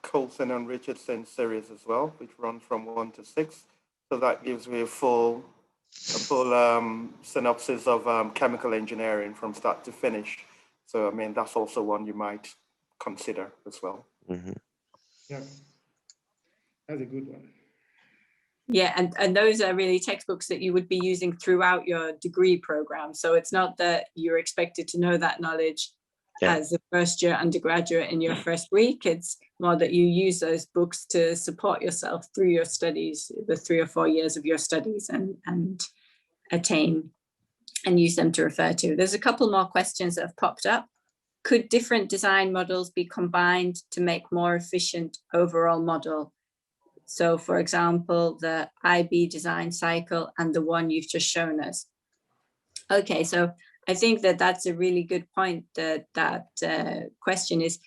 Coulson and Richardson series as well, which runs from 1 to 6. So that gives me a full synopsis of chemical engineering from start to finish. So, I mean, that's also one you might consider as well. Mm-hmm. Yeah, that's a good one. Yeah, and those are really textbooks that you would be using throughout your degree program. So it's not that you're expected to know that knowledge as a first year undergraduate in your first week. It's more that you use those books to support yourself through your studies, the 3 or 4 years of your studies, and attain and use them to refer to. There's a couple more questions that have popped up. Could different design models be combined to make more efficient overall model? So, for example, the IB design cycle and the one you've just shown us. Okay, so I think that that's a really good point. That question is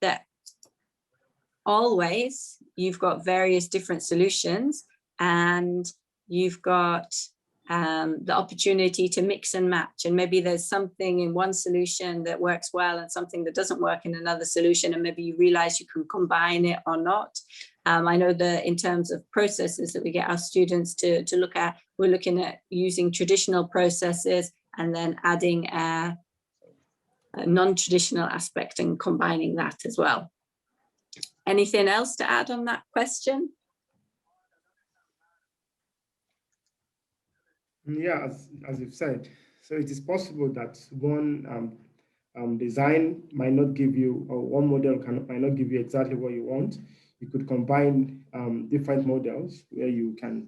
that always you've got various different solutions, and you've got the opportunity to mix and match, and maybe there's something in one solution that works well and something that doesn't work in another solution, and maybe you realize you can combine it or not. I know that in terms of processes that we get our students to look at, we're looking at using traditional processes and then adding a non-traditional aspect and combining that as well. Anything else to add on that question? Yeah, as you've said, so it is possible that one design might not give you, or one model might not give you exactly what you want. You could combine different models where you can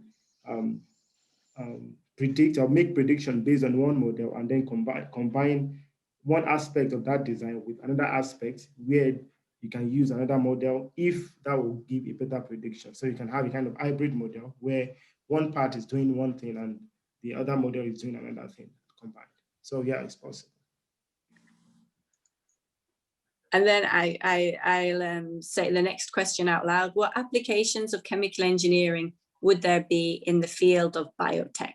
predict or make prediction based on one model, and then combine one aspect of that design with another aspect where you can use another model if that will give a better prediction. So you can have a kind of hybrid model where one part is doing one thing and the other model is doing another thing combined. So yeah, it's possible. And then I'll say the next question out loud. What applications of chemical engineering would there be in the field of biotech?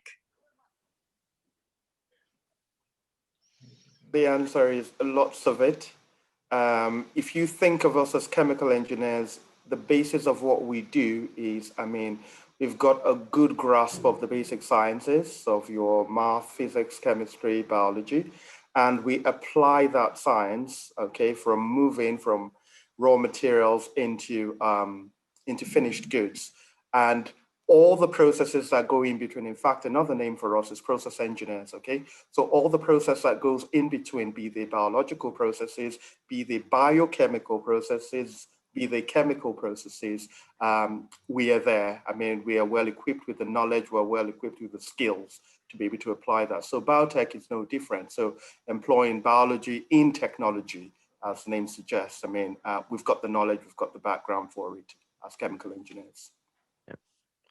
The answer is lots of it. If you think of us as chemical engineers, the basis of what we do is, we've got a good grasp of the basic sciences of your math, physics, chemistry, biology, and we apply that science, okay, from moving from raw materials into finished goods. And all the processes that go in between, in fact, another name for us is process engineers, okay? So all the process that goes in between, be they biological processes, be they biochemical processes, be they chemical processes, we are there. We are well equipped with the knowledge, we're well equipped with the skills to be able to apply that. So biotech is no different. So employing biology in technology, as the name suggests, we've got the knowledge, we've got the background for it as chemical engineers.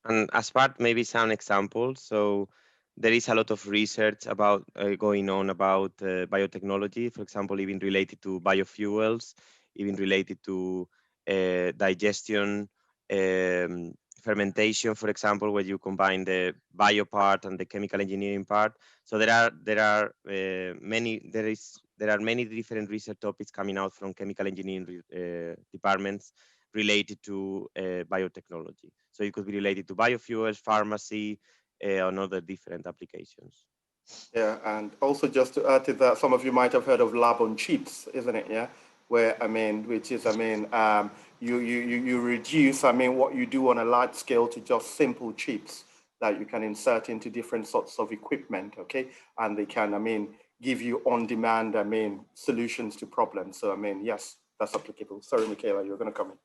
And as part, maybe some examples. So there is a lot of research about going on about biotechnology, for example, even related to biofuels, even related to digestion, fermentation, for example, where you combine the bio part and the chemical engineering part. So there are many different research topics coming out from chemical engineering departments related to biotechnology. So it could be related to biofuels, pharmacy, and other different applications. Yeah, and also just to add to that, some of you might have heard of lab on chips, isn't it? Yeah, where you reduce what you do on a large scale to just simple chips that you can insert into different sorts of equipment, okay, and they can give you on-demand solutions to problems. So yes, that's applicable. Sorry, Michaela, you're going to come in.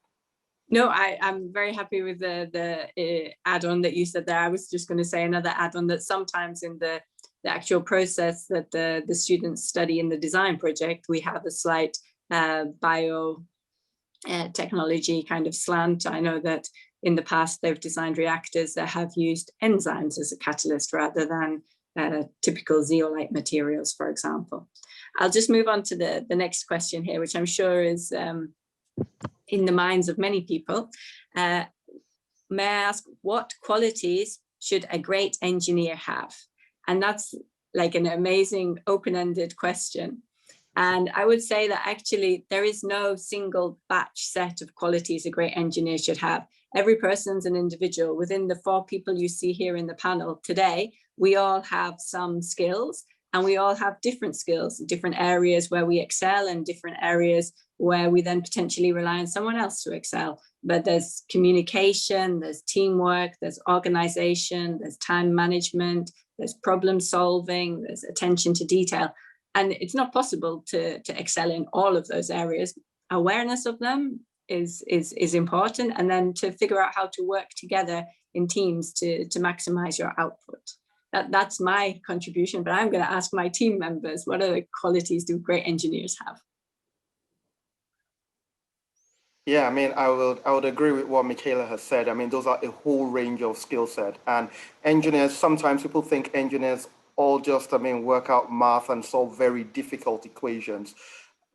No, I'm very happy with the add-on that you said there. I was just going to say another add-on that sometimes in the actual process that the students study in the design project, we have a slight biotechnology kind of slant. I know that in the past they've designed reactors that have used enzymes as a catalyst rather than typical zeolite materials, for example. I'll just move on to the next question here, which I'm sure is in the minds of many people. May I ask, what qualities should a great engineer have? And that's like an amazing open-ended question. And I would say that actually there is no single batch set of qualities a great engineer should have. Every person's an individual. Within the 4 people you see here in the panel today, we all have some skills, and we all have different skills, different areas where we excel and different areas where we then potentially rely on someone else to excel. But there's communication, there's teamwork, there's organization, there's time management, there's problem solving, there's attention to detail. And it's not possible to excel in all of those areas. Awareness of them is important, and then to figure out how to work together in teams to maximize your output. That's my contribution, but I'm going to ask my team members, what other qualities do great engineers have? Yeah, I would agree with what Michaela has said. Those are a whole range of skill set. And engineers, sometimes people think engineers all just, work out math and solve very difficult equations.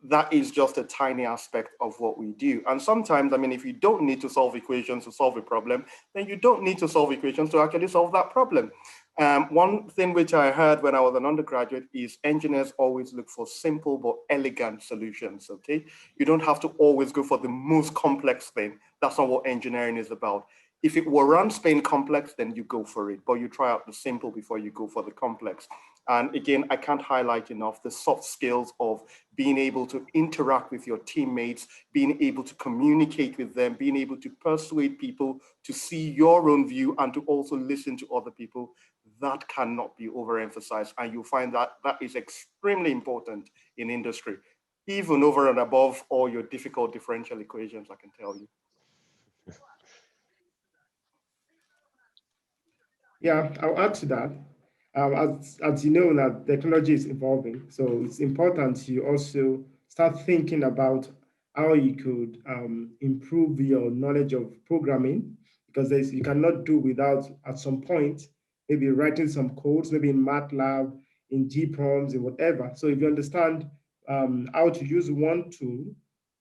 That is just a tiny aspect of what we do. And sometimes, if you don't need to solve equations to solve a problem, then you don't need to solve equations to actually solve that problem. One thing which I heard when I was an undergraduate is engineers always look for simple but elegant solutions, okay? You don't have to always go for the most complex thing. That's not what engineering is about. If it warrants being complex, then you go for it, but you try out the simple before you go for the complex. And again, I can't highlight enough the soft skills of being able to interact with your teammates, being able to communicate with them, being able to persuade people to see your own view and to also listen to other people. That cannot be overemphasized. And you'll find that that is extremely important in industry, even over and above all your difficult differential equations, I can tell you. Yeah, I'll add to that. As you know, that technology is evolving, so it's important to also start thinking about how you could improve your knowledge of programming, because you cannot do without, at some point, maybe writing some codes, maybe in MATLAB, in GPROMs, and whatever. So if you understand how to use one tool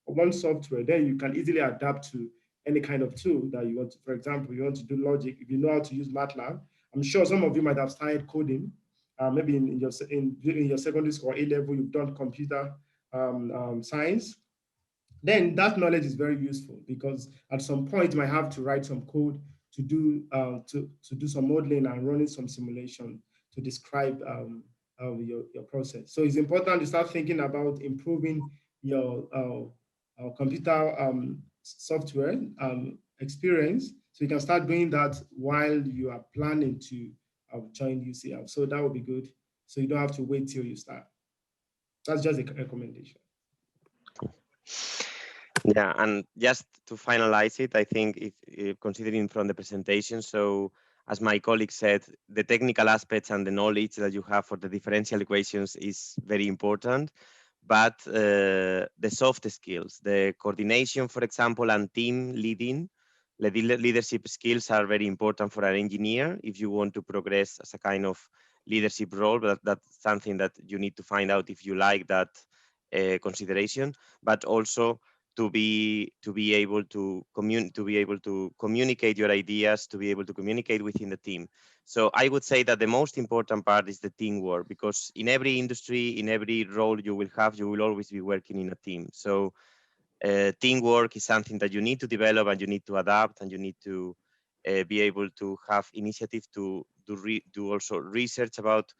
or one software, then you can easily adapt to any kind of tool that you want to. For example, you want to do logic, if you know how to use MATLAB, I'm sure some of you might have started coding, maybe in your secondary school or A-level, you've done computer science. Then that knowledge is very useful, because at some point you might have to write some code to do some modeling and running some simulation to describe your process. So it's important to start thinking about improving your computer software experience, so you can start doing that while you are planning to join UCL. So that would be good. So you don't have to wait till you start. That's just a recommendation. Yeah, and just to finalize it, I think if considering from the presentation, so as my colleague said, the technical aspects and the knowledge that you have for the differential equations is very important, but the soft skills, the coordination, for example, and team leading, the leadership skills are very important for an engineer if you want to progress as a kind of leadership role. But that's something that you need to find out if you like that consideration, but also to be able to communicate your ideas, to be able to communicate within the team. So I would say that the most important part is the teamwork, because in every industry, in every role you will have, you will always be working in a team. So teamwork is something that you need to develop, and you need to adapt, and you need to be able to have initiative to do also research about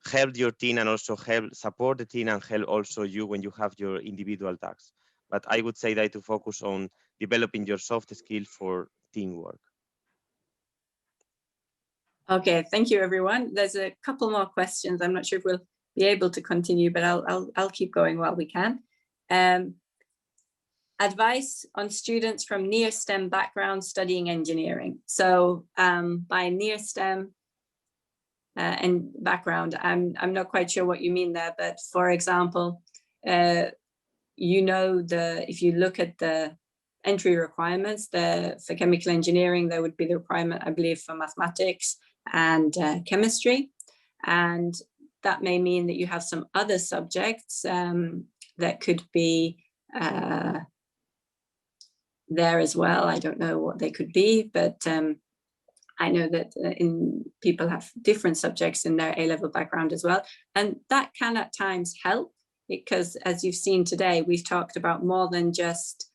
help your team, and also help support the team, and help also you when you have your individual tasks. But I would say that to focus on developing your soft skills for teamwork. Okay, thank you, everyone. There's a couple more questions. I'm not sure if we'll be able to continue, but I'll keep going while we can. Advice on students from near STEM backgrounds studying engineering. So by near STEM and background, I'm not quite sure what you mean there, but for example, you know, if you look at the entry requirements, for chemical engineering, there would be the requirement, I believe, for mathematics and chemistry. And that may mean that you have some other subjects that could be there as well. I don't know what they could be, but I know that people have different subjects in their A-level background as well. And that can at times help, because as you've seen today, we've talked about more than just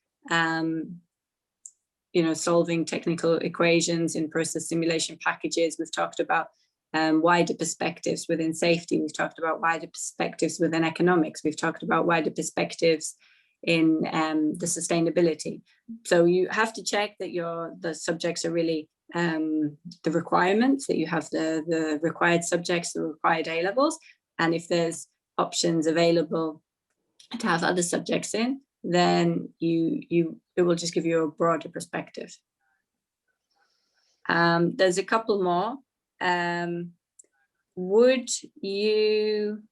solving technical equations in process simulation packages. We've talked about wider perspectives within safety. We've talked about wider perspectives within economics. We've talked about wider perspectives in the sustainability. So you have to check that the subjects are really the requirements, that you have the required subjects, the required A-levels, and if there's options available to have other subjects in, then it will just give you a broader perspective. There's a couple more. Would you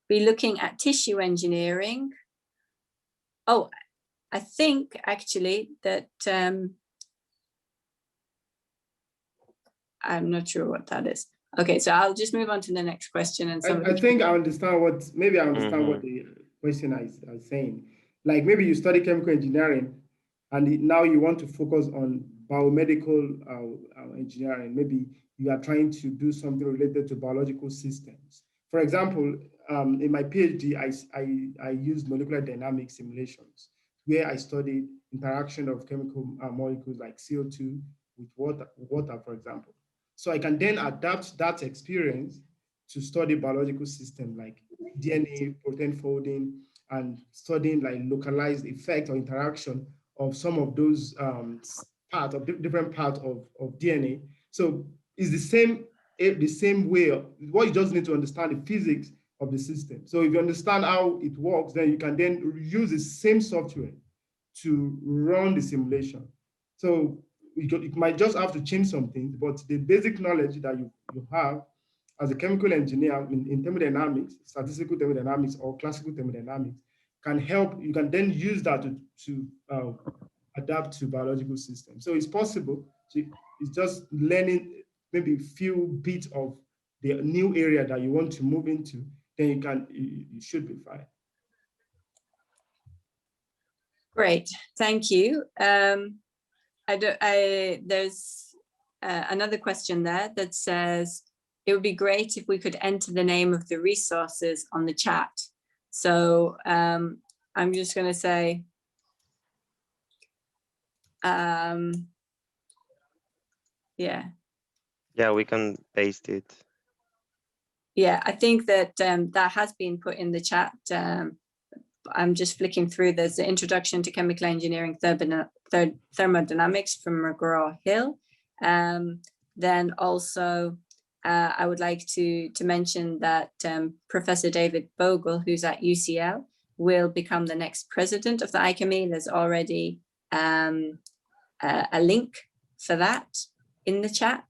be looking at tissue engineering? Oh, I think actually that I'm not sure what that is. Okay, so I'll just move on to the next question. And I think I understand what the question is saying. Like maybe you study chemical engineering and now you want to focus on biomedical engineering. Maybe you are trying to do something related to biological systems. For example, in my PhD, I used molecular dynamics simulations, where I studied interaction of chemical molecules like CO2 with water, for example. So I can then adapt that experience to study biological systems like DNA, protein folding, and studying like localized effect or interaction of some of those different parts of DNA. So it's the same way. What you just need to understand the physics of the system. So if you understand how it works, then you can then use the same software to run the simulation. So you might just have to change some things, but the basic knowledge that you have as a chemical engineer in thermodynamics, statistical thermodynamics or classical thermodynamics can help. You can then use that to adapt to biological systems. So it's possible. It's just learning maybe a few bits of the new area that you want to move into, then you should be fine. Great, thank you. There's another question there that says, it would be great if we could enter the name of the resources on the chat. So I'm just going to say, yeah. Yeah, we can paste it. Yeah, I think that that has been put in the chat. I'm just flicking through. There's the Introduction to Chemical Engineering Thermodynamics from McGraw-Hill. Then also, I would like to mention that Professor David Bogle, who's at UCL, will become the next president of the IChemE. There's already a link for that in the chat.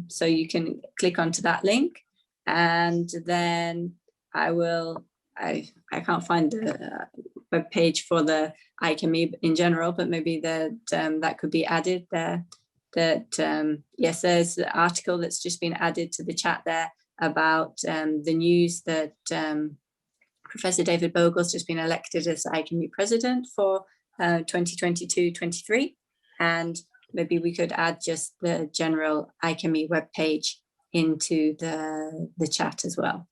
So you can click onto that link, and then I can't find the web page for the IChemE in general, but maybe that could be added there. Yes, there's the article that's just been added to the chat there about the news that Professor David Bogle's just been elected as IChemE president for 2022-23, and maybe we could add just the general IChemE webpage into the chat as well.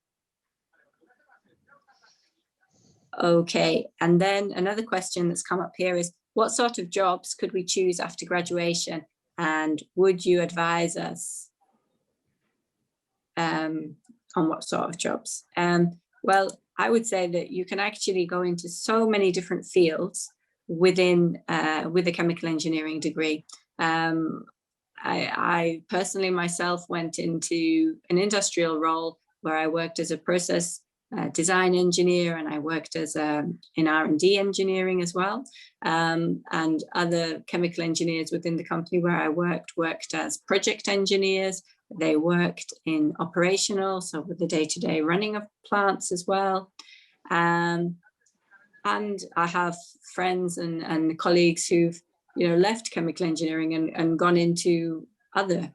Okay, and then another question that's come up here is, what sort of jobs could we choose after graduation, and would you advise us on what sort of jobs? Well, I would say that you can actually go into so many different fields within with a chemical engineering degree. I personally myself went into an industrial role where I worked as a process design engineer, and I worked as in R&D engineering as well, and other chemical engineers within the company where I worked as project engineers. They worked in operational, so with the day-to-day running of plants as well. And I have friends and colleagues who've left chemical engineering and gone into other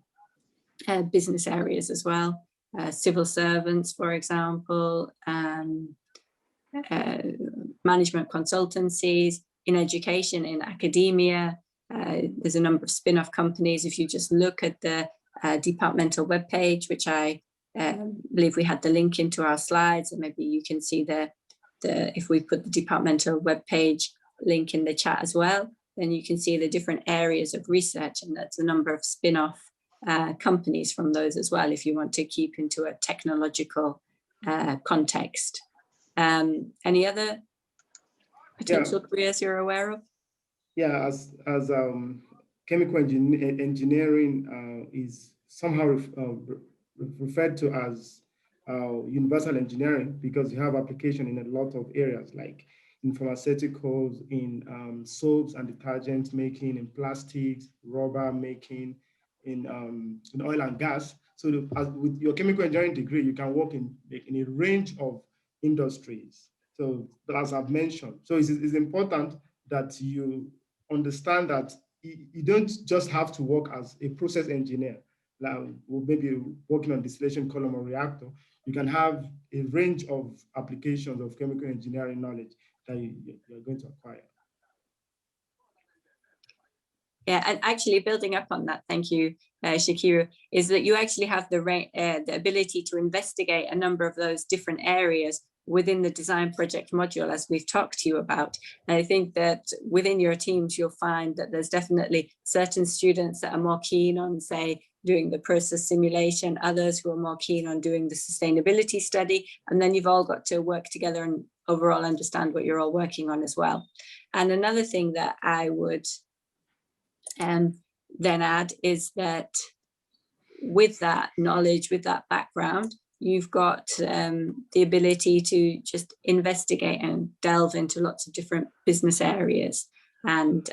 business areas as well. Civil servants, for example, management consultancies, in education, in academia. There's a number of spin-off companies. If you just look at the departmental webpage, which I believe we had the link into our slides, and maybe you can see if we put the departmental webpage link in the chat as well, then you can see the different areas of research, and that's a number of spin-off companies from those as well, if you want to keep into a technological context. Any other potential careers you're aware of? Yeah, as chemical engineering is somehow referred to as universal engineering, because you have application in a lot of areas, like in pharmaceuticals, in soaps and detergents making, in plastics, rubber making, in oil and gas. So with your chemical engineering degree, you can work in a range of industries. So as I've mentioned, so it's important that you understand that you don't just have to work as a process engineer, like maybe working on distillation column or reactor. You can have a range of applications of chemical engineering knowledge that you're going to acquire. Yeah, and actually building up on that, thank you, Sakiru, is that you actually have the ability to investigate a number of those different areas within the design project module, as we've talked to you about. And I think that within your teams, you'll find that there's definitely certain students that are more keen on, say, doing the process simulation, others who are more keen on doing the sustainability study. And then you've all got to work together and overall understand what you're all working on as well. And another thing that I would then add is that with that knowledge, with that background, you've got the ability to just investigate and delve into lots of different business areas and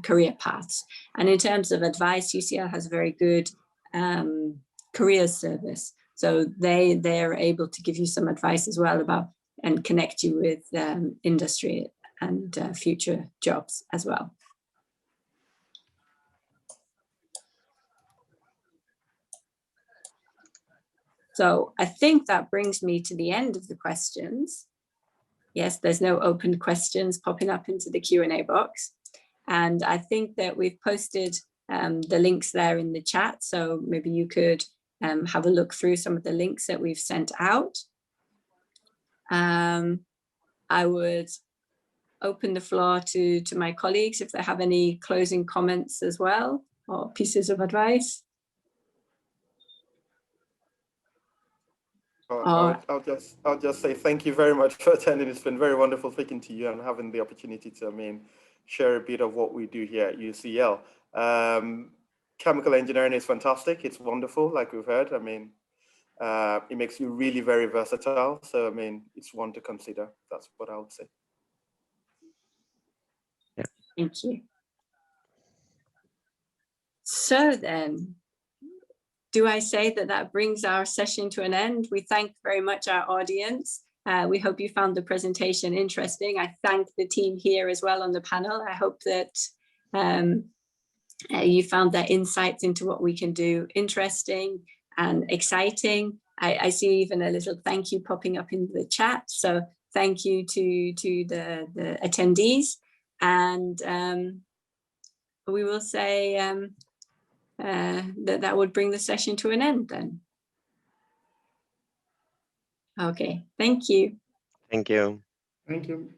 career paths. And in terms of advice, UCL has a very good careers service. So they're able to give you some advice as well about and connect you with industry and future jobs as well. So I think that brings me to the end of the questions. Yes, there's no open questions popping up into the Q&A box. And I think that we've posted the links there in the chat. So maybe you could have a look through some of the links that we've sent out. I would open the floor to my colleagues if they have any closing comments as well, or pieces of advice. I'll just say thank you very much for attending. It's been very wonderful speaking to you and having the opportunity to, share a bit of what we do here at UCL. Chemical engineering is fantastic. It's wonderful, like we've heard. It makes you really very versatile. So, it's one to consider. That's what I would say. Yeah. Thank you. So then, do I say that brings our session to an end? We thank very much our audience. We hope you found the presentation interesting. I thank the team here as well on the panel. I hope that you found their insights into what we can do interesting and exciting. I see even a little thank you popping up in the chat. So thank you to the attendees. And we will say that would bring the session to an end then. Okay, thank you. Thank you. Thank you.